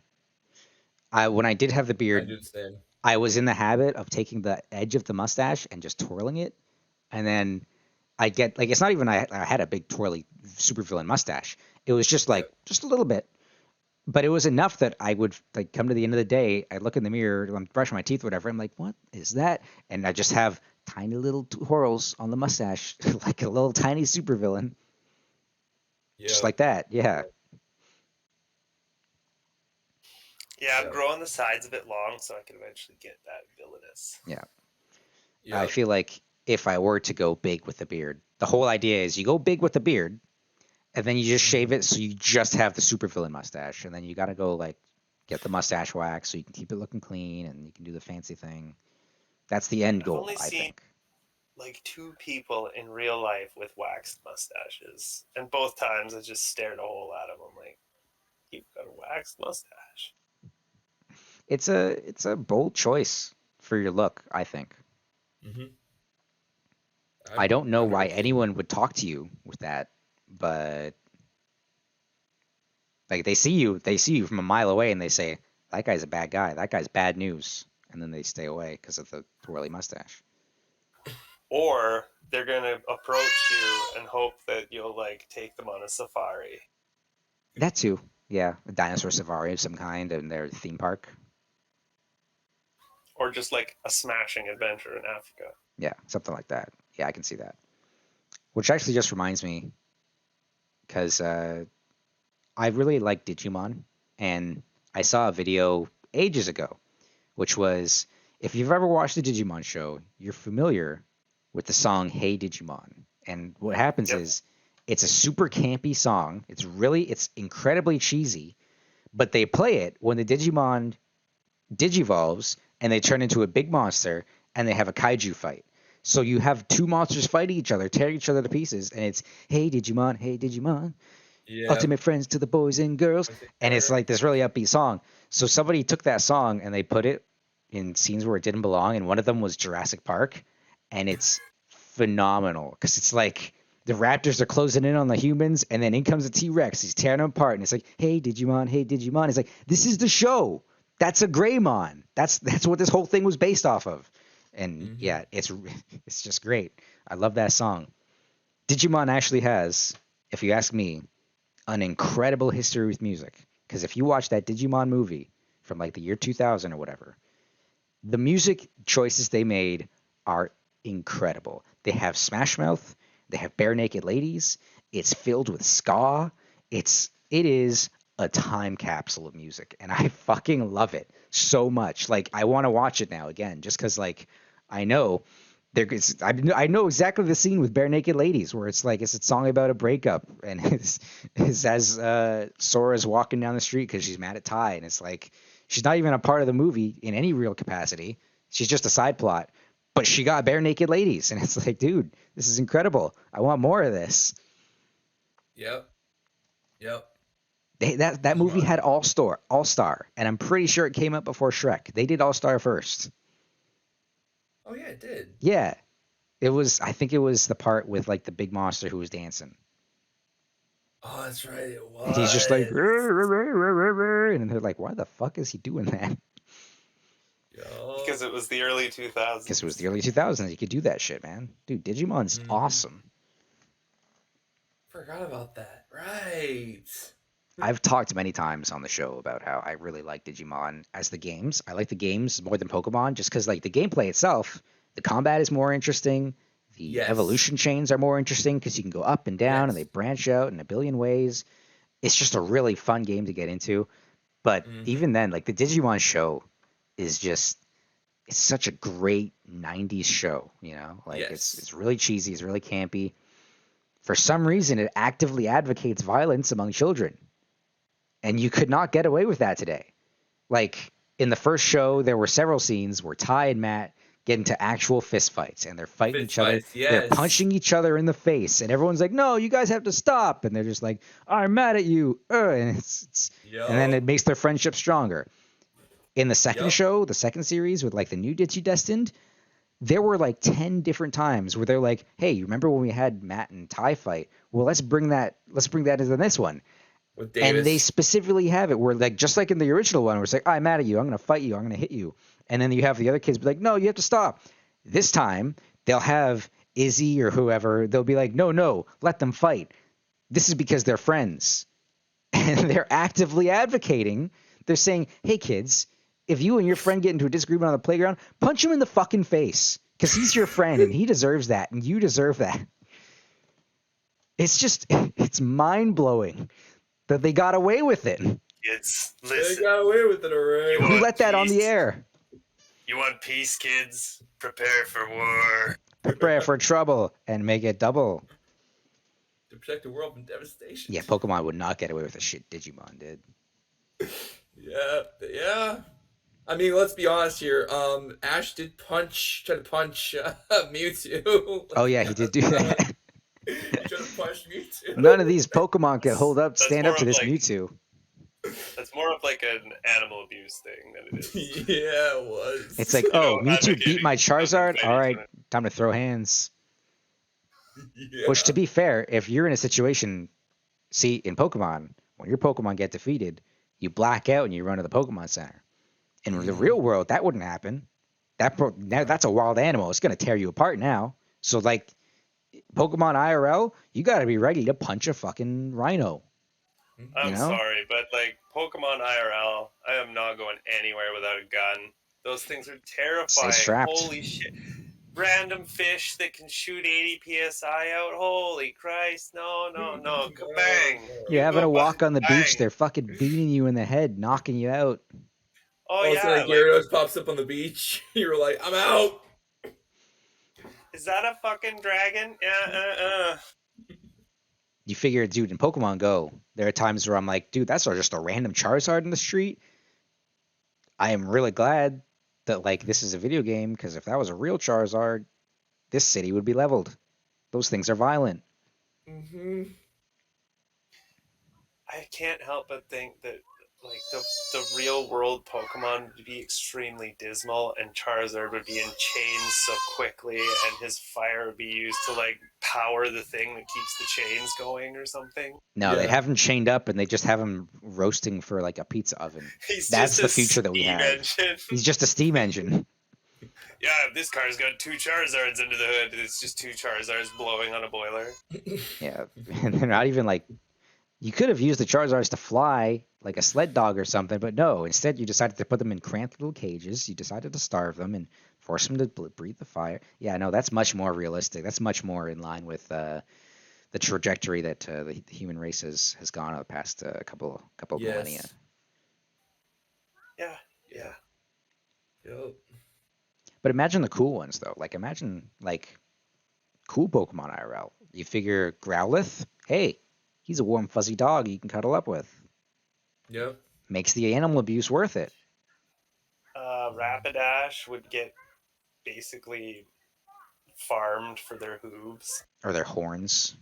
When I did have the beard, I was in the habit of taking the edge of the mustache and just twirling it. And then I get, like, it's not even I had a big twirly supervillain mustache. It was just like, just a little bit. But it was enough that I would like come to the end of the day, I look in the mirror, I'm brushing my teeth, whatever. I'm like, what is that? And I just have tiny little twirls on the mustache, like a little tiny supervillain. Yeah. Just like that, yeah. Yeah, I'm growing the sides of it long so I can eventually get that villainous. Yeah. I feel like if I were to go big with the beard, the whole idea is you go big with the beard, and then you just shave it so you just have the supervillain mustache, and then you got to go like get the mustache wax so you can keep it looking clean and you can do the fancy thing. That's the end goal, I think. like 2 people in real life with waxed mustaches, and both times I just stared a hole at him. I'm like, you've got a waxed mustache. It's a bold choice for your look, I think. Mm-hmm. I don't know I've why never seen- anyone would talk to you with that, but like they see you from a mile away and they say, that guy's a bad guy. That guy's bad news. And then they stay away because of the twirly mustache. Or they're gonna approach you and hope that you'll like take them on a safari. That too. Yeah. A dinosaur safari of some kind in their theme park. Or just like a smashing adventure in Africa. Yeah, something like that. Yeah, I can see that. Which actually just reminds me, because I really like Digimon, and I saw a video ages ago, which was, if you've ever watched the Digimon show, you're familiar with the song Hey Digimon. And what happens Yep. is, it's a super campy song. It's incredibly cheesy, but they play it when the Digimon digivolves and they turn into a big monster and they have a kaiju fight. So you have 2 monsters fighting each other, tearing each other to pieces, and it's hey Digimon, Yeah. ultimate friends to the boys and girls, and it's like this really upbeat song. So somebody took that song and they put it in scenes where it didn't belong, and one of them was Jurassic Park, and it's phenomenal because it's like the raptors are closing in on the humans, and then in comes the T-Rex. He's tearing them apart, and it's like, hey Digimon, hey Digimon. It's like, this is the show. That's a Greymon. That's what this whole thing was based off of. And yeah, it's just great. I love that song. Digimon actually has, if you ask me, an incredible history with music. Because if you watch that Digimon movie from like the year 2000 or whatever, the music choices they made are incredible. They have Smash Mouth, they have Bare Naked Ladies. It's filled with ska. It is a time capsule of music, and I fucking love it so much. Like, I want to watch it now again, just because like I know I know exactly the scene with Bare Naked Ladies where it's like it's a song about a breakup, and it's as Sora's walking down the street because she's mad at Ty, and it's like she's not even a part of the movie in any real capacity. She's just a side plot, but she got Bare Naked Ladies, and it's like, dude, this is incredible. I want more of this. Yep. That movie had All Star, and I'm pretty sure it came up before Shrek. They did All Star first. Oh yeah, it did. Yeah, it was. I think it was the part with like the big monster who was dancing. Oh, that's right. It was. And he's just like, and they're like, why the fuck is he doing that? Because it was the early 2000s. Because it was the early 2000s. You could do that shit, man. Dude, Digimon's awesome. Forgot about that. Right. I've talked many times on the show about how I really like Digimon as the games. I like the games more than Pokemon just because, like, the gameplay itself, the combat is more interesting. The evolution chains are more interesting because you can go up and down and they branch out in a billion ways. It's just a really fun game to get into. But even then, like, the Digimon show is just, it's such a great 90s show, you know? Like, it's really cheesy. It's really campy. For some reason, it actively advocates violence among children. And you could not get away with that today. Like, in the first show, there were several scenes where Ty and Matt get into actual fist fights, and they're fighting each other. They're punching each other in the face, and everyone's like, no, you guys have to stop. And they're just like, I'm mad at you. And and then it makes their friendship stronger. In the second show, the second series with like the new Digidestined, there were like 10 different times where they're like, hey, you remember when we had Matt and Ty fight? Well, let's bring that into this one. And they specifically have it where, like, just like in the original one, where it's like, I'm mad at you, I'm going to fight you, I'm going to hit you. And then you have the other kids be like, no, you have to stop. This time, they'll have Izzy or whoever, they'll be like, no, let them fight. This is because they're friends. And they're actively advocating. They're saying, hey, kids, if you and your friend get into a disagreement on the playground, punch him in the fucking face. Because he's your friend, and he deserves that, and you deserve that. It's mind-blowing that they got away with it. Kids, listen. They got away with it already. Who let that on the air? You want peace, kids? Prepare for war. Prepare for trouble and make it double. To protect the world from devastation. Yeah, Pokemon would not get away with the shit Digimon did. Yeah. I mean, let's be honest here. Ash did try to punch Mewtwo. Oh yeah, he did do that. He tried to punch Mewtwo. None of these Pokemon can That's stand more up to of this like Mewtwo. that's more of like an animal abuse thing than it is. Yeah, it was. It's like, You oh, know, Mewtwo beat advocating my for them Charizard. fighting All each right, other. time to throw hands. Yeah. Which, to be fair, if you're in a situation, see, in Pokemon, when your Pokemon get defeated, you black out and you run to the Pokemon Center. In the real world, that wouldn't happen. Now that's a wild animal. It's gonna tear you apart now. So like, Pokemon IRL, you gotta be ready to punch a fucking rhino. You I'm know? sorry, but like Pokemon IRL, I am not going anywhere without a gun. Those things are Stay terrifying. strapped. Holy shit. Random fish that can shoot 80 psi out. Holy Christ. No. Bang. You're You having go a walk on the beach, bang. they're fucking beating you in the head, knocking you out. Oh, All of a yeah. sudden, Like, Gyarados pops up on the beach. You're like, I'm out. is that a fucking dragon? Yeah, You figure, dude, in Pokemon Go, there are times where I'm like, dude, that's just a random Charizard in the street. I am really glad that like this is a video game, because if that was a real Charizard, this city would be leveled. Those things are violent. Mm-hmm. I can't help but think that like the real world Pokemon would be extremely dismal, and Charizard would be in chains so quickly, and his fire would be used to like power the thing that keeps the chains going or something. No, they Yeah. have him chained up and they just have him roasting for like a pizza oven. He's That's just the a future that we steam have. engine. He's just a steam engine. Yeah, this car's got 2 Charizards under the hood. It's just 2 Charizards blowing on a boiler. Yeah, and they're not even like. You could have used the Charizards to fly like a sled dog or something, but no. Instead, you decided to put them in cramped little cages. You decided to starve them and force them to breathe the fire. Yeah, no, that's much more realistic. That's much more in line with the trajectory that the human race has gone over the past couple of millennia. Yeah. Yep. But imagine the cool ones though. Like imagine like cool Pokemon IRL. You figure Growlithe, hey, he's a warm fuzzy dog you can cuddle up with. Yep. Makes the animal abuse worth it. Rapidash would get basically farmed for their hooves. Or their horns.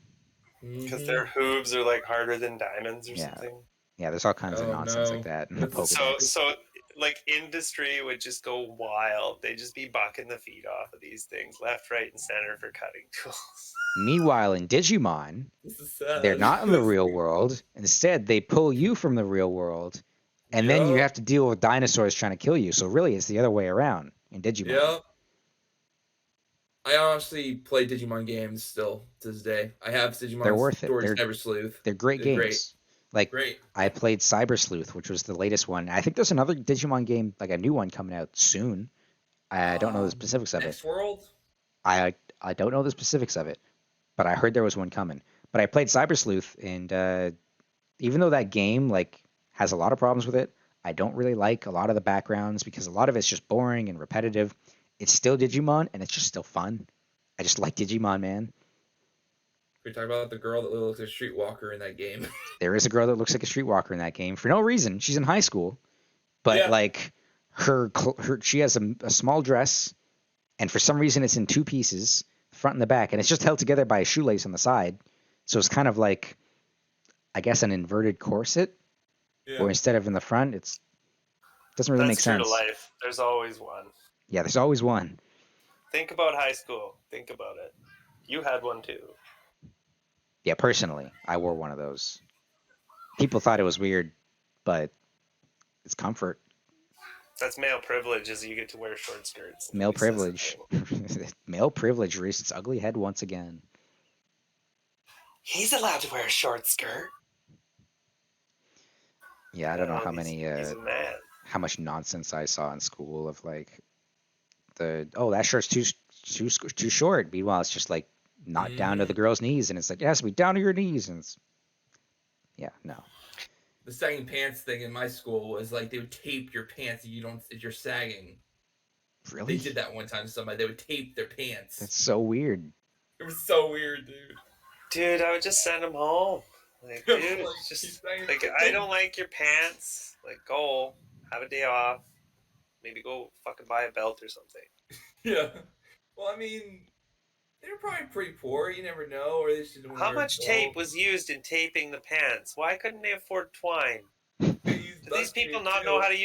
Because their hooves are like harder than diamonds or Yeah. something. Yeah, there's all kinds of Oh, nonsense no. like that in the That's- Pokedex. So like industry would just go wild. They'd just be bucking the feet off of these things left, right, and center for cutting tools. Meanwhile, in Digimon, This is sad. they're not in the real world. Instead, they pull you from the real world, and then you Yep. have to deal with dinosaurs trying to kill you. So really, it's the other way around in Digimon. Yep. I honestly play Digimon games still to this day. I have Digimon They're worth it. Storage They're- Cyber Sleuth. They're great They're games. Like Great. I played Cyber Sleuth, which was the latest one. I think there's another Digimon game, like a new one coming out soon. I don't know the specifics of it. Next World? I don't know the specifics of it, but I heard there was one coming. But I played Cyber Sleuth, and even though that game like has a lot of problems with it, I don't really like a lot of the backgrounds because a lot of it's just boring and repetitive. It's still Digimon, and it's just still fun. I just like Digimon, man. We're talking about the girl that looks like a streetwalker in that game. There is a girl that looks like a streetwalker in that game for no reason. She's in high school, but Yeah. like her she has a small dress, and for some reason it's in two pieces, the front and the back, and it's just held together by a shoelace on the side. So it's kind of like, I guess, an inverted corset, Yeah. or instead of in the front, it's doesn't really make That's true sense. to life. There's always one. Yeah, there's always one. Think about high school. Think about it. You had one too. Yeah, personally, I wore one of those. People thought it was weird, but it's comfort. That's male privilege, is you get to wear short skirts. Male Nobody says a privilege. thing. Male privilege rears its ugly head once again. He's allowed to wear a short skirt. Yeah, I don't know how He's- many He's a man. how much nonsense I saw in school of like that shirt's too short. Meanwhile, it's just like not down to the girl's knees, and it's like it has to be down to your knees, and it's no. The sagging pants thing in my school was like they would tape your pants if you're sagging. Really? They did that one time to somebody. They would tape their pants. That's so weird. It was so weird, dude. Dude, I would just send him home. Like, dude, Like, just he's saying- like I don't like your pants. Like, go have a day off. Maybe go fucking buy a belt or something. Yeah. Well, I mean, they're probably pretty poor. You never know, or they just didn't How wear much tape was used in taping the pants? Why couldn't they afford twine? They use Do these duct people tape not too. know how to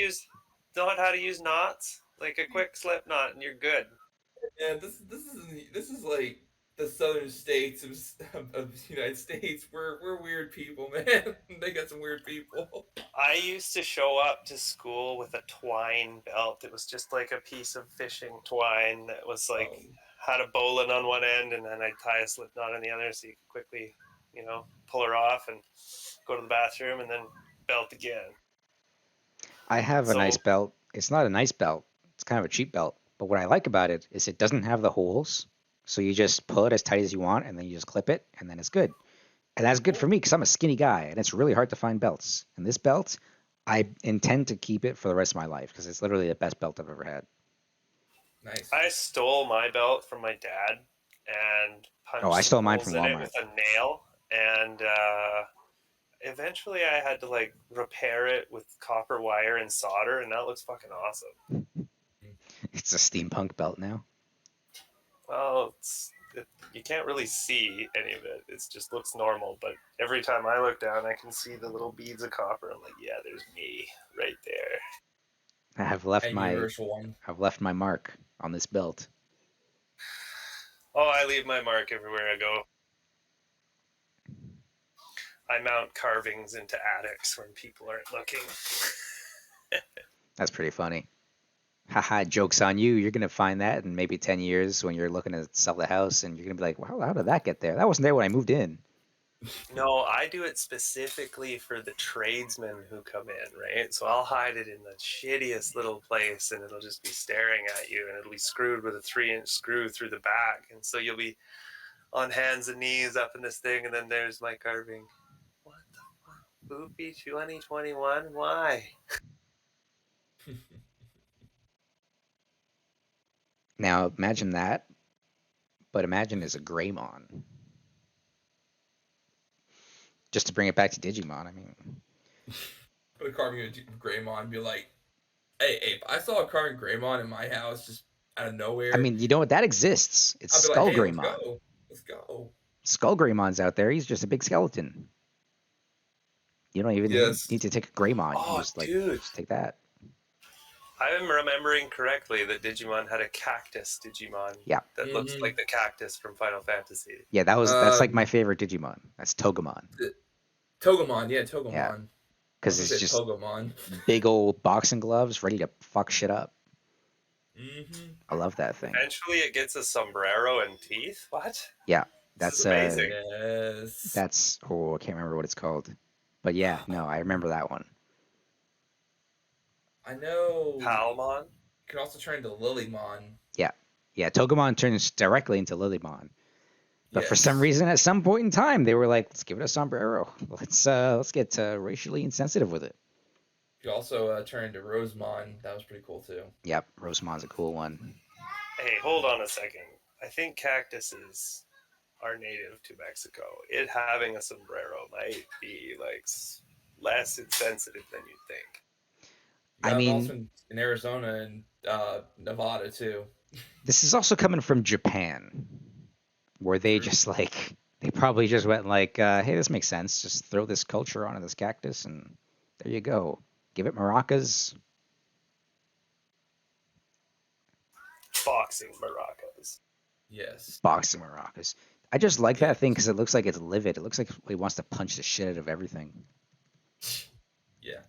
use knots? Like a quick slip knot and you're good. Yeah, this is like the southern states of the United States. We're weird people, man. They got some weird people. I used to show up to school with a twine belt. It was just like a piece of fishing twine that was like had a bowline on one end, and then I'd tie a slip knot on the other so you could quickly, pull her off and go to the bathroom and then belt again. I have a nice So belt. It's not a nice belt. It's kind of a cheap belt. But what I like about it is it doesn't have the holes. So you just pull it as tight as you want, and then you just clip it, and then it's good. And that's good for me because I'm a skinny guy, and it's really hard to find belts. And this belt, I intend to keep it for the rest of my life because it's literally the best belt I've ever had. Nice. I stole my belt from my dad and Oh, I punched stole some mine holes from in it Walmart. with a nail, and eventually I had to like repair it with copper wire and solder, and that looks fucking awesome. It's a steampunk belt now. Well, you can't really see any of it. It just looks normal, but every time I look down, I can see the little beads of copper. I'm like, yeah, there's me right there. I've left And my universal one. I've left my mark on this belt. Oh, I leave my mark everywhere I go. I mount carvings into attics when people aren't looking. That's pretty funny. Haha, joke's on you. You're going to find that in maybe 10 years when you're looking to sell the house, and you're going to be like, wow, how did that get there? That wasn't there when I moved in. No, I do it specifically for the tradesmen who come in, right? So I'll hide it in the shittiest little place, and it'll just be staring at you, and it'll be screwed with a 3-inch screw through the back. And so you'll be on hands and knees up in this thing, and then there's my carving. What the fuck? Foophy 2021? Why? Now, imagine that, but imagine as a Greymon. Just to bring it back to Digimon, I mean, Put a carving of Greymon and be like, hey, Ape, I saw a carving Greymon in my house just out of nowhere. you know what? That exists. It's I'll be Skull like, hey, let's Greymon. go. Let's go. Skull Greymon's out there. He's just a big skeleton. You don't even need to take a Greymon. You can just dude. just take that. I'm remembering correctly that Digimon had a cactus Digimon. Yeah. That looks like the cactus from Final Fantasy. Yeah, that's like my favorite Digimon. That's Togemon. Togemon, yeah, Togemon. Yeah. Because it's just Togemon. big old boxing gloves ready to fuck shit up. Mm-hmm. I love that thing. Eventually it gets a sombrero and teeth. What? Yeah, that's amazing. Yes. That's I can't remember what it's called. But yeah, no, I remember that one. I know. Palmon? You can also turn into Lilymon. Yeah, Togemon turns directly into Lilymon. But for some reason, at some point in time, they were like, let's give it a sombrero. Let's get racially insensitive with it. You also turn into Rosemon. That was pretty cool, too. Yep, Rosemon's a cool one. Hey, hold on a second. I think cactuses are native to Mexico. It having a sombrero might be like less insensitive than you'd think. Yeah, I mean, also in Arizona and Nevada, too. This is also coming from Japan, where they just they probably just went like, hey, this makes sense. Just throw this culture onto this cactus, and there you go. Give it maracas. Boxing maracas. Yes. Boxing maracas. I just like that thing because it looks like it's livid. It looks like it wants to punch the shit out of everything. Yeah.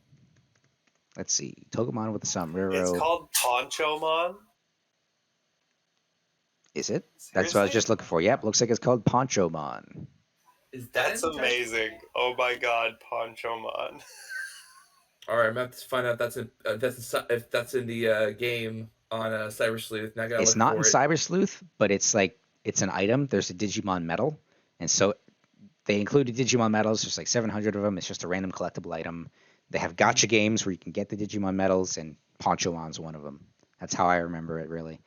Let's see. Togemon with the sombrero. It's called Ponchomon. Is it? Seriously? That's what I was just looking for. Yep, looks like it's called Ponchomon. That's amazing. Oh my god, Ponchomon. All right, I'm gonna have to find out if that's in the game on Cyber Sleuth. Now I gotta It's look not for in it. Cyber Sleuth, but it's an item. There's a Digimon medal, and so they included Digimon medals. There's like 700 of them. It's just a random collectible item. They have gacha games where you can get the Digimon medals, and Ponchomon's one of them. That's how I remember it, really.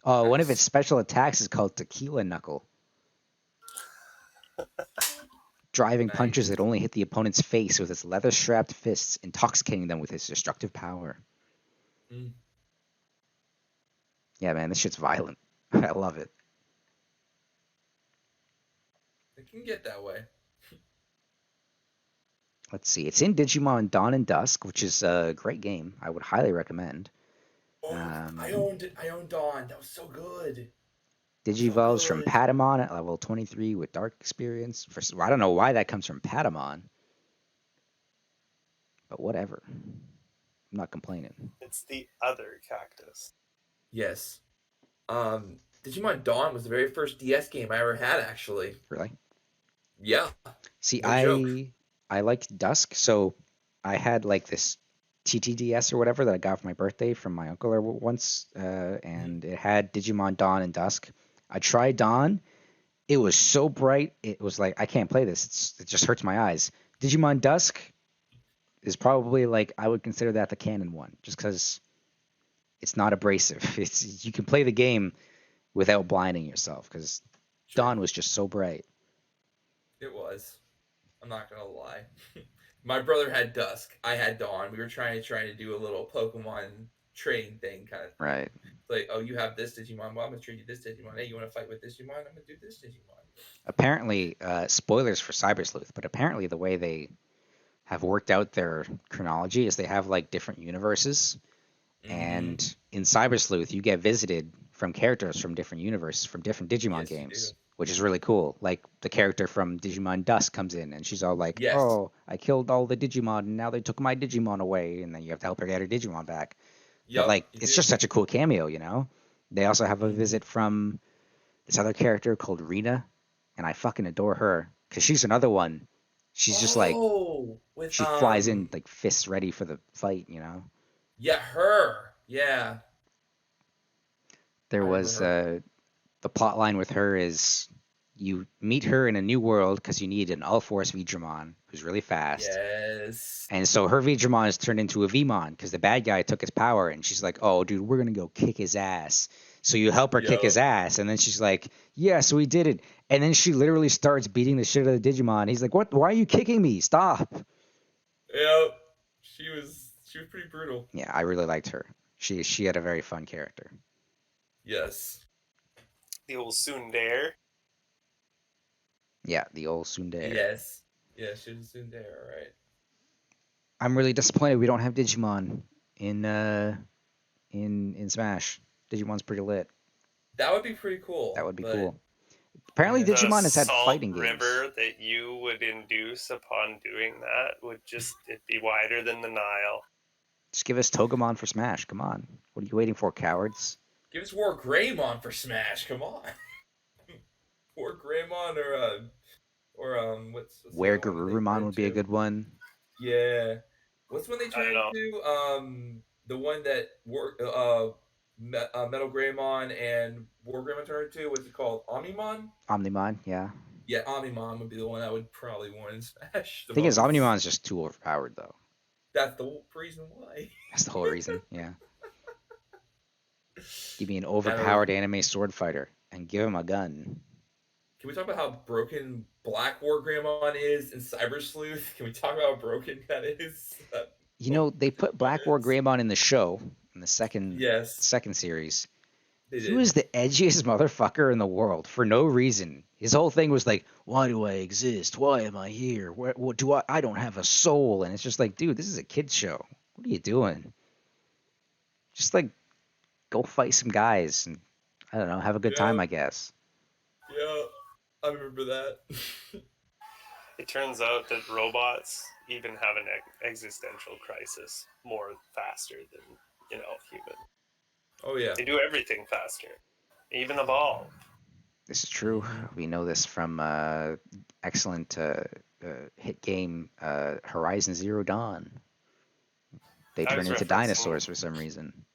Oh, one of its special attacks is called Tequila Knuckle. Driving punches that only hit the opponent's face with its leather-strapped fists, intoxicating them with its destructive power. Yeah, man, this shit's violent. I love it. It can get that way. Let's see. It's in Digimon Dawn and Dusk, which is a great game. I would highly recommend. Oh, I owned Dawn. That was so good. So Digivolves from good. Patamon at level 23 with Dark Experience. I don't know why that comes from Patamon, but whatever. I'm not complaining. It's the other cactus. Yes. Digimon Dawn was the very first DS game I ever had, actually. Really? Yeah. See, No joke. I liked Dusk, so I had like this TTDS or whatever that I got for my birthday from my uncle or once, and it had Digimon Dawn and Dusk. I tried Dawn. It was so bright. It was like I can't play this. It just hurts my eyes. Digimon Dusk is probably like I would consider that the canon one, just because it's not abrasive. It's you can play the game without blinding yourself because True. Dawn was just so bright. It was. I'm not gonna lie. My brother had Dusk. I had Dawn. We were trying to do a little Pokemon trading thing, kind of. Right. Like, oh, you have this Digimon. Well, I'm gonna trade you this Digimon. Hey, you want to fight with this Digimon? I'm gonna do this Digimon. Apparently, spoilers for Cyber Sleuth, but apparently the way they have worked out their chronology is they have like different universes. And in Cyber Sleuth, you get visited from characters from different universes, from different Digimon games, which is really cool. Like the character from Digimon Dusk comes in, and she's all like, Yes. "Oh, I killed all the Digimon, and now they took my Digimon away," and then you have to help her get her Digimon back. But like, it's just such a cool cameo, you know. They also have a visit from this other character called Rena, and I fucking adore her because she's another one. She's just like with, she flies in like fists ready for the fight, you know. Yeah, her. Yeah. There I was remember the plot line with her is you meet her in a new world because you need an all-force Vidramon who's really fast. Yes. And so her Vidramon is turned into a Vmon because the bad guy took his power, and she's like, "Oh, dude, we're gonna go kick his ass." So you help her kick his ass, and then she's like, "Yeah, so we did it." And then she literally starts beating the shit out of the Digimon. He's like, "What? Why are you kicking me? Stop!" Yep. She was pretty brutal. Yeah, I really liked her. She had a very fun character. Yes. The old Tsundere. Yeah, the old Tsundere. Yes. Yeah, she was Tsundere, right? I'm really disappointed we don't have Digimon in Smash. Digimon's pretty lit. That would be pretty cool. That would be cool. Apparently, The Digimon has had salt fighting games. river that you would induce upon doing that would just it'd be wider than the Nile. Just give us Togemon for Smash. Come on. What are you waiting for, cowards? Give us War Greymon for Smash. Come on. War Greymon or what's Where Garurumon would be a good one. Yeah. What's when they turn into the one that Metal Greymon and War Greymon turn into? What's it called? Omnimon? Omnimon, yeah. Yeah, Omnimon would be the one I would probably want in Smash. The thing is, Omnimon's just too overpowered, though. That's the reason why. That's the whole reason, yeah. Give me an overpowered anime sword fighter and give him a gun. Can we talk about how broken Black War Greymon is in Cyber Sleuth? Can we talk about how broken that is? You know, they put Black War Greymon in the show, in the second series. He was the edgiest motherfucker in the world for no reason. His whole thing was like, "Why do I exist? Why am I here? What do I don't have a soul." And it's just like, dude, this is a kid's show. What are you doing? Just like go fight some guys and I don't know, have a good time, I guess. Yeah, I remember that. It turns out that robots even have an existential crisis more faster than, human. Oh, yeah. They do everything faster. They even evolve. This is true. We know this from excellent hit game Horizon Zero Dawn. They turn into dinosaurs for some reason.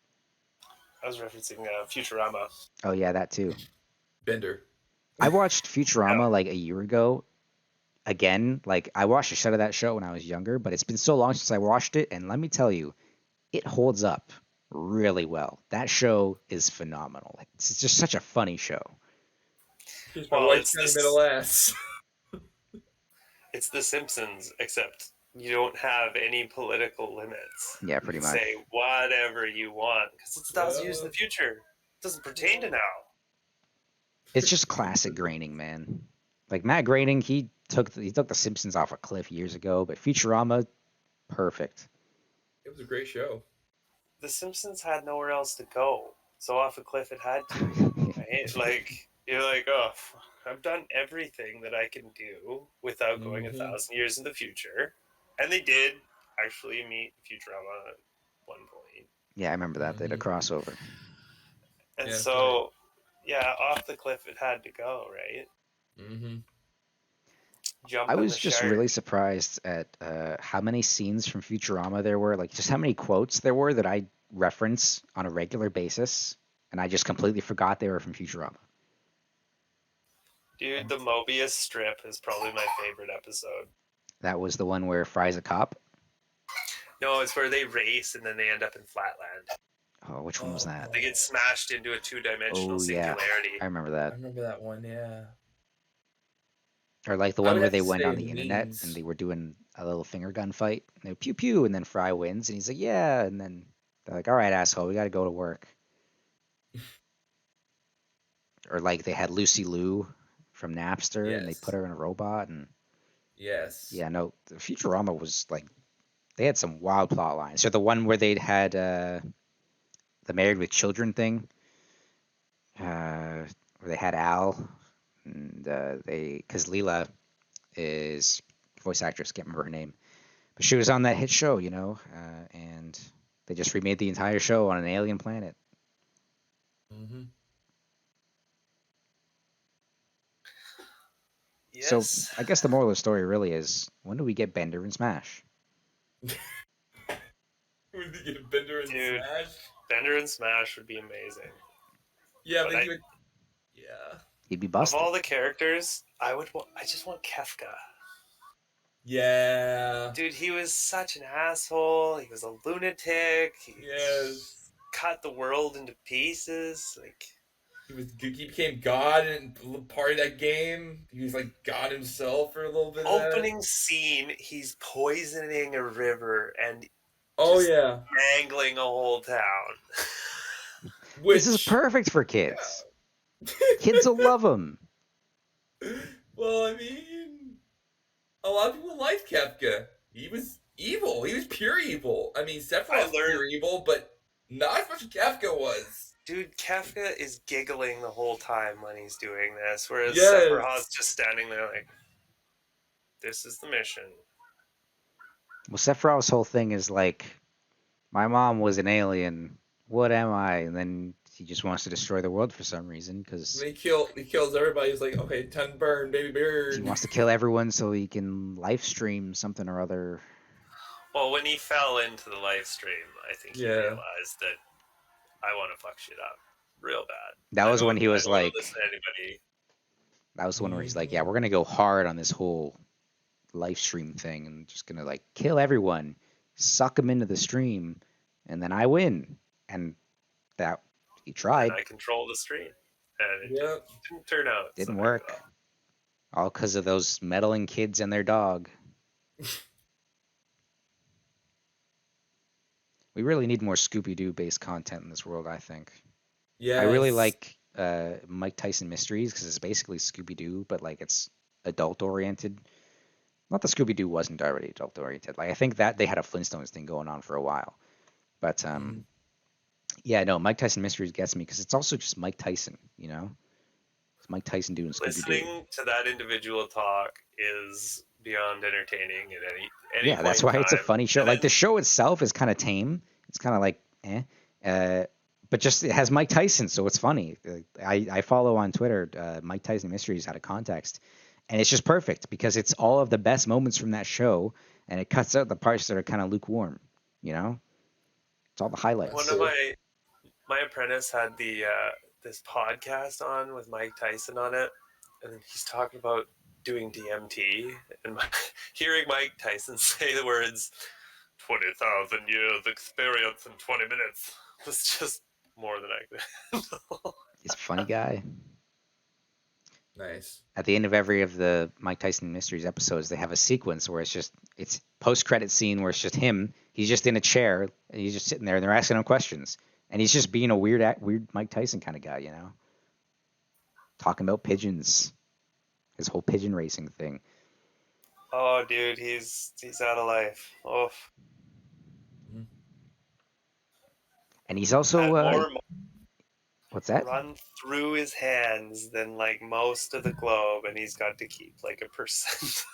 I was referencing Futurama. Oh, yeah, that too. Bender. I watched Futurama like a year ago. Again, like I watched a shit of that show when I was younger, but it's been so long since I watched it, and let me tell you, it holds up really well. That show is phenomenal. It's just such a funny show. Well, it's kind of middle ass. It's The Simpsons, except you don't have any political limits. Yeah, pretty much. Say whatever you want because it tells you in the future. It doesn't pertain to now. It's just classic Groening, man. Like Matt Groening, he took the Simpsons off a cliff years ago, but Futurama, perfect. It was a great show. The Simpsons had nowhere else to go, so off a cliff it had to. Right? Like you're like, oh, I've done everything that I can do without going 1,000 years in the future, and they did actually meet Futurama at one point. Yeah, I remember that. They had a crossover. And Yeah, so, yeah, off the cliff it had to go, right? Mm-hmm. Jump I in was the just shark. really surprised at how many scenes from Futurama there were, like just how many quotes there were that I reference on a regular basis, and I just completely forgot they were from Futurama. Dude, the Mobius strip is probably my favorite episode. That was the one where Fry's a cop? No, it's where they race and then they end up in Flatland. Oh, which one was that? They get smashed into a two-dimensional singularity. I remember I that. remember that one, yeah. Or like the I one would where have they to went say on the internet memes. and they were doing a little finger gun fight. And they pew pew, and then Fry wins, and he's like, yeah. And then they're like, all right, asshole, we got to go to work. Or like they had Lucy Liu from Napster, and they Yes. put her in a robot. And Yes. yeah, no, the Futurama was like, they had some wild plot lines. So the one where they'd had the Married with Children thing, where they had Al, and because Leela is voice actress, can't remember her name, but she was on that hit show, and they just remade the entire show on an alien planet. Mm-hmm. Yes. So I guess the moral of the story really is, when do we get Bender and Smash? Would they get Bender and Dude. Smash? Bender and Smash would be amazing. Yeah, But but yeah. He'd be Of busted. all the characters, I just want Kefka. Yeah. Dude, he was such an asshole. He was a lunatic. He Yes. cut the world into pieces. Like He became God and part of that game. He was like God himself for a little bit. opening scene, he's poisoning a river and Just yeah, mangling a whole town. This is perfect for kids. Yeah. Kids will love him. Well, I mean, a lot of people liked Kefka. He was evil. He was pure evil. I mean, Sephiroth was pure evil, but not as much as Kefka was. Dude, Kefka is giggling the whole time when he's doing this, whereas Sephiroth's just standing there like, this is the mission. Well, Sephiroth's whole thing is like, my mom was an alien. What am I? And then he just wants to destroy the world for some reason because he kills everybody. He's like, okay, time to burn, baby bird. He wants to kill everyone so he can live stream something or other. Well, when he fell into the live stream, I think he realized that I want to fuck shit up real bad. That was when he was like, listen to anybody. That was the one where he's like, yeah, we're gonna go hard on this whole live stream thing and just gonna like kill everyone, suck them into the stream, and then I win. And that he tried. And I control the stream, and it didn't turn out. Didn't work. All because of those meddling kids and their dog. We really need more Scooby-Doo based content in this world, I think. Yeah. I really like Mike Tyson Mysteries because it's basically Scooby-Doo, but like it's adult oriented. Not that Scooby-Doo wasn't already adult oriented. Like I think that they had a Flintstones thing going on for a while. But yeah, no, Mike Tyson Mysteries gets me because it's also just Mike Tyson, you know? It's Mike Tyson doing Scooby-Doo. Listening to that individual talk is beyond entertaining at any Yeah, that's why it's a funny show. Like the show itself is kind of tame. It's kind of like but just it has Mike Tyson, so it's funny. I follow on Twitter Mike Tyson Mysteries out of context, and it's just perfect because it's all of the best moments from that show, and it cuts out the parts that are kind of lukewarm. You know, it's all the highlights. One of my apprentice had this podcast on with Mike Tyson on it, and he's talking about doing DMT, and hearing Mike Tyson say the words 20,000 years experience in 20 minutes was just more than I could handle. He's a funny guy. Nice. At the end of every of the Mike Tyson Mysteries episodes, they have a sequence where it's post-credit scene where it's just him. He's just in a chair, and he's just sitting there, and they're asking him questions. And he's just being a weird Mike Tyson kind of guy, you know, talking about pigeons, his whole pigeon racing thing. Oh, dude, he's out of life. Oh, And he's had also more what's that? run through his hands than like most of the globe, and he's got to keep like 1%.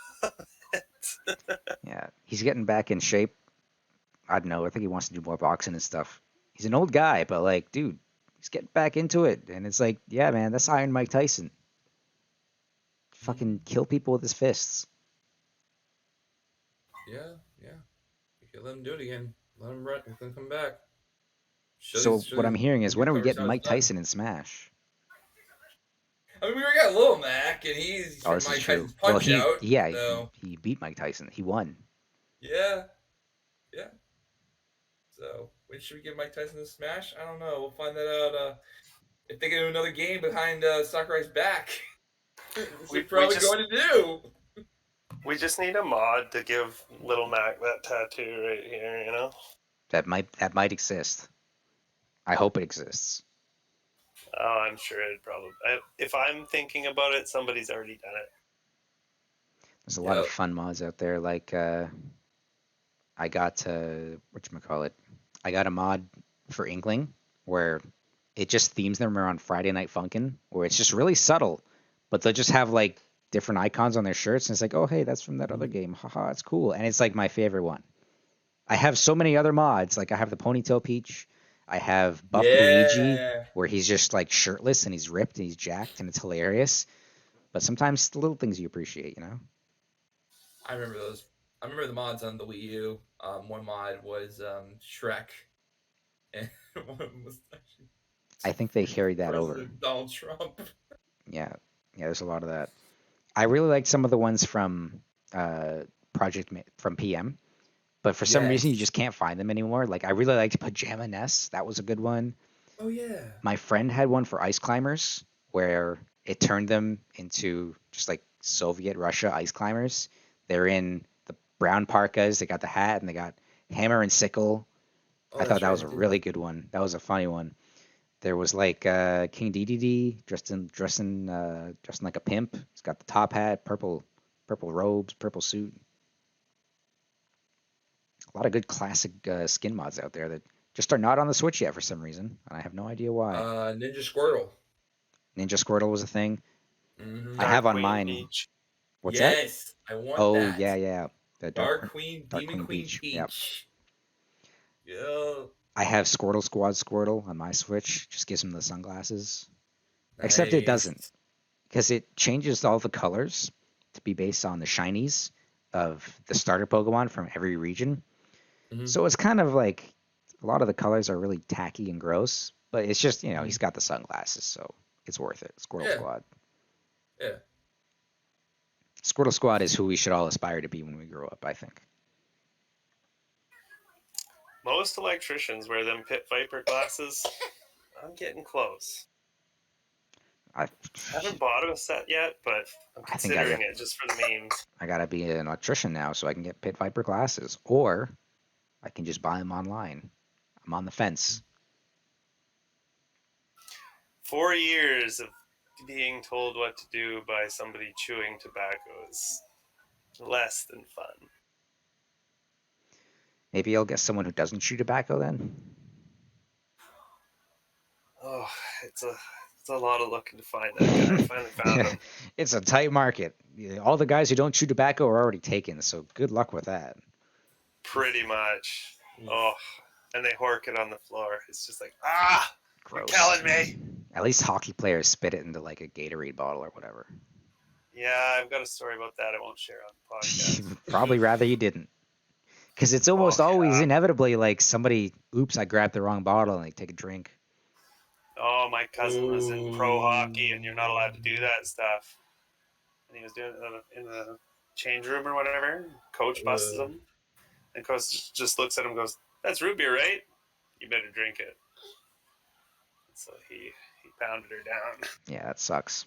Yeah, he's getting back in shape. I don't know. I think he wants to do more boxing and stuff. He's an old guy, but like, dude, he's getting back into it. And it's like, yeah, man, that's Iron Mike Tyson. Fucking kill people with his fists. Yeah. You can let him do it again. Let him run. Let him come back. So what I'm hearing is, when are we getting Mike Tyson in Smash? I mean, we already got Lil Mac, and he's Oh, this Mike is true. Tyson's Punch Out. He beat Mike Tyson. He won. Yeah. So, when should we give Mike Tyson the Smash? I don't know. We'll find that out if they get another game behind Sakurai's back. We're probably going to do. We just need a mod to give Little Mac that tattoo right here, you know? That might exist. I hope it exists. Oh, I'm sure it probably. If I'm thinking about it, somebody's already done it. There's a lot of fun mods out there. Like I got whatchamacallit? I got a mod for Inkling where it just themes them around Friday Night Funkin', where it's just really subtle, but they'll just have like different icons on their shirts, and it's like, oh hey, that's from that other game. Haha, it's cool. And it's like my favorite one. I have so many other mods. Like I have the Ponytail Peach. I have Buff Luigi, where he's just like shirtless and he's ripped and he's jacked and it's hilarious. But sometimes the little things you appreciate, you know? I remember those. I remember the mods on the Wii U. One mod was Shrek, and one was actually I think they carried that over. Donald Trump. Yeah, there's a lot of that. I really liked some of the ones from from PM, but for some reason you just can't find them anymore. Like I really liked Pajama Ness. That was a good one. Oh yeah. My friend had one for Ice Climbers where it turned them into just like Soviet Russia ice climbers. They're in the brown parkas. They got the hat and they got hammer and sickle. I thought that was a really good one. That was a funny one. There was like King DDD dressing like a pimp. He's got the top hat, purple robes, purple suit. A lot of good classic skin mods out there that just are not on the Switch yet for some reason, and I have no idea why. Ninja Squirtle. Ninja Squirtle was a thing. Mm-hmm. I have on mine. Beach. What's that? Yes, I want that. Oh yeah. The Dark Queen, Demon Queen Peach. Yep. Yeah. I have Squirtle Squad Squirtle on my Switch. Just gives him the sunglasses. Nice. Except it doesn't, because it changes all the colors to be based on the shinies of the starter Pokemon from every region. Mm-hmm. So it's kind of like a lot of the colors are really tacky and gross, but it's just, you know, he's got the sunglasses, so it's worth it. Squirtle Squad. Yeah. Squirtle Squad is who we should all aspire to be when we grow up, I think. Most electricians wear them Pit Viper glasses. I'm getting close. I haven't bought a set yet, but I'm considering it just for the memes. I gotta be an electrician now so I can get Pit Viper glasses, or I can just buy them online. I'm on the fence. 4 years of being told what to do by somebody chewing tobacco is less than fun. Maybe I'll get someone who doesn't chew tobacco then. Oh, it's a lot of looking to find that guy. I finally found him. It's a tight market. All the guys who don't chew tobacco are already taken, so good luck with that. Pretty much. Oh, and they hork it on the floor. It's just like, gross. You're killing me. At least hockey players spit it into like a Gatorade bottle or whatever. Yeah, I've got a story about that I won't share on the podcast. Probably rather you didn't. Because it's almost always inevitably like somebody, oops, I grabbed the wrong bottle, and they take a drink. Oh, my cousin was in pro hockey, and you're not allowed to do that stuff. And he was doing it in the change room or whatever. Coach busts him. And Coach just looks at him and goes, "That's root beer, right? You better drink it." So he pounded her down. Yeah, that sucks.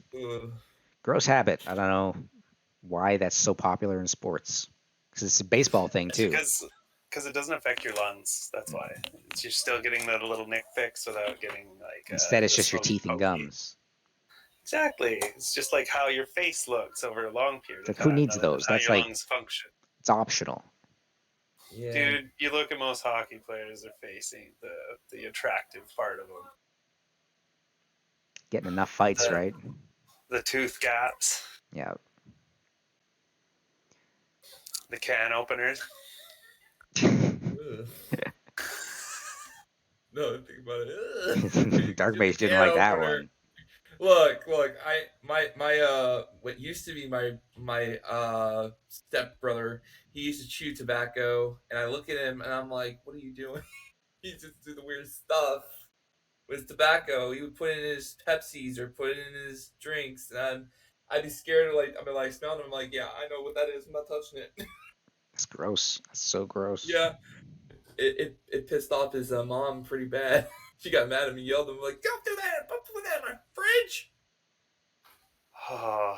Gross habit. I don't know why that's so popular in sports. Because it's a baseball thing, too. Because because it doesn't affect your lungs. That's why. You're still getting that little nick fix without getting like Instead, it's the just your smoky teeth and pokey. gums. Exactly. It's just like how your face looks over a long period Like, of who time. needs Other than those? how That's your like, lungs function. it's optional. Yeah. Dude, you look at most hockey players, their face ain't the attractive part of them. Getting enough fights, right? The tooth gaps, Yeah. the can openers. Ugh. No, think about it. Dark Get Mage the didn't can like that opener. one. Look, what used to be my step brother, he used to chew tobacco, and I look at him and I'm like, what are you doing? He just do the weird stuff with tobacco. He would put it in his Pepsis or put it in his drinks, and I'd be scared of I'd be smelling him, I'm like, yeah, I know what that is. I'm not touching it. That's gross. That's so gross. Yeah, it pissed off his mom pretty bad. She got mad at me, yelled at me like, "Don't do that! Don't put that in my fridge!" Oh.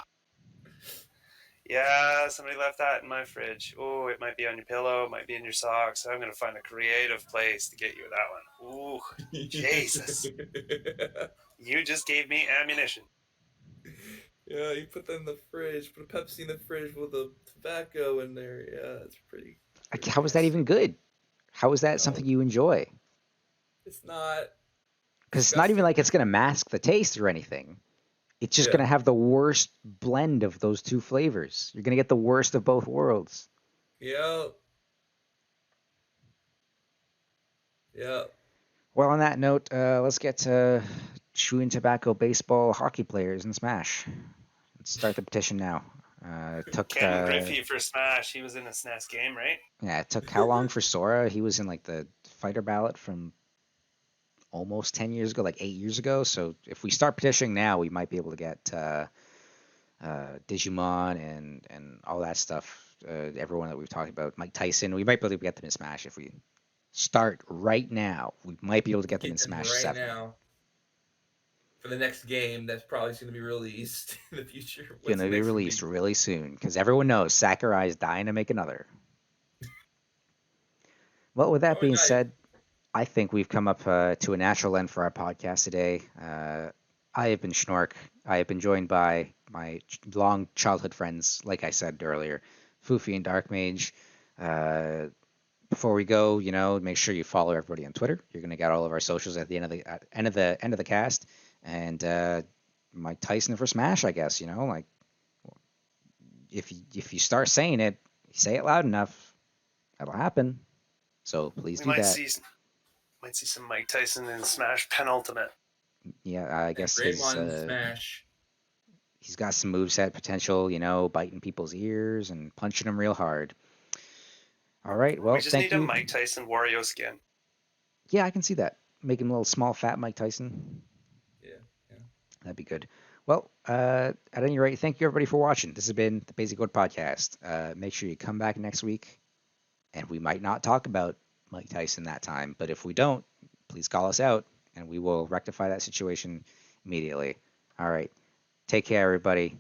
Yeah, somebody left that in my fridge. Oh, it might be on your pillow, it might be in your socks. I'm going to find a creative place to get you that one. Ooh, Jesus. You just gave me ammunition. Yeah, you put that in the fridge. Put a Pepsi in the fridge with the tobacco in there. Yeah, it's pretty How is that even good? How is that No. something you enjoy? It's not. Because it's not even disgusting. like it's going to mask the taste or anything. It's just Yeah. going to have the worst blend of those two flavors. You're going to get the worst of both worlds. Yeah. Yeah. Well, on that note, let's get to chewing tobacco baseball hockey players in Smash. Let's start the petition now. It took Ken Griffey for Smash. He was in a SNES game, right? yeah, it took how long for Sora? He was in like the fighter ballot from almost 10 years ago, like 8 years ago. So if we start petitioning now, we might be able to get Digimon and all that stuff. Everyone that we've talked about, Mike Tyson, we might be able to get them in Smash if we start right now. We might be able to get them in Smash right 7. now. For the next game that's probably going to be released in the future. Going to be released really soon because everyone knows Sakurai's dying to make another. Well, with that being said, I think we've come up to a natural end for our podcast today. I have been Shnoork. I have been joined by my long childhood friends, like I said earlier, Foophy and Dark Mage. Before we go, make sure you follow everybody on Twitter. You're going to get all of our socials at the end of the cast. And Mike Tyson for Smash, I guess. Like if you start saying it, you say it loud enough, that'll happen. So please do that. Might see some Mike Tyson in Smash Penultimate. Yeah, I guess Smash. He's got some moveset potential, biting people's ears and punching them real hard. All right, well, we just need a Mike Tyson Wario skin. Yeah, I can see that. Make him a little small, fat Mike Tyson. Yeah. That'd be good. Well, at any rate, thank you everybody for watching. This has been the Paisycord Podcast. Make sure you come back next week, and we might not talk about Mike Tyson that time, but if we don't, please call us out, and we will rectify that situation immediately. All right. Take care, everybody.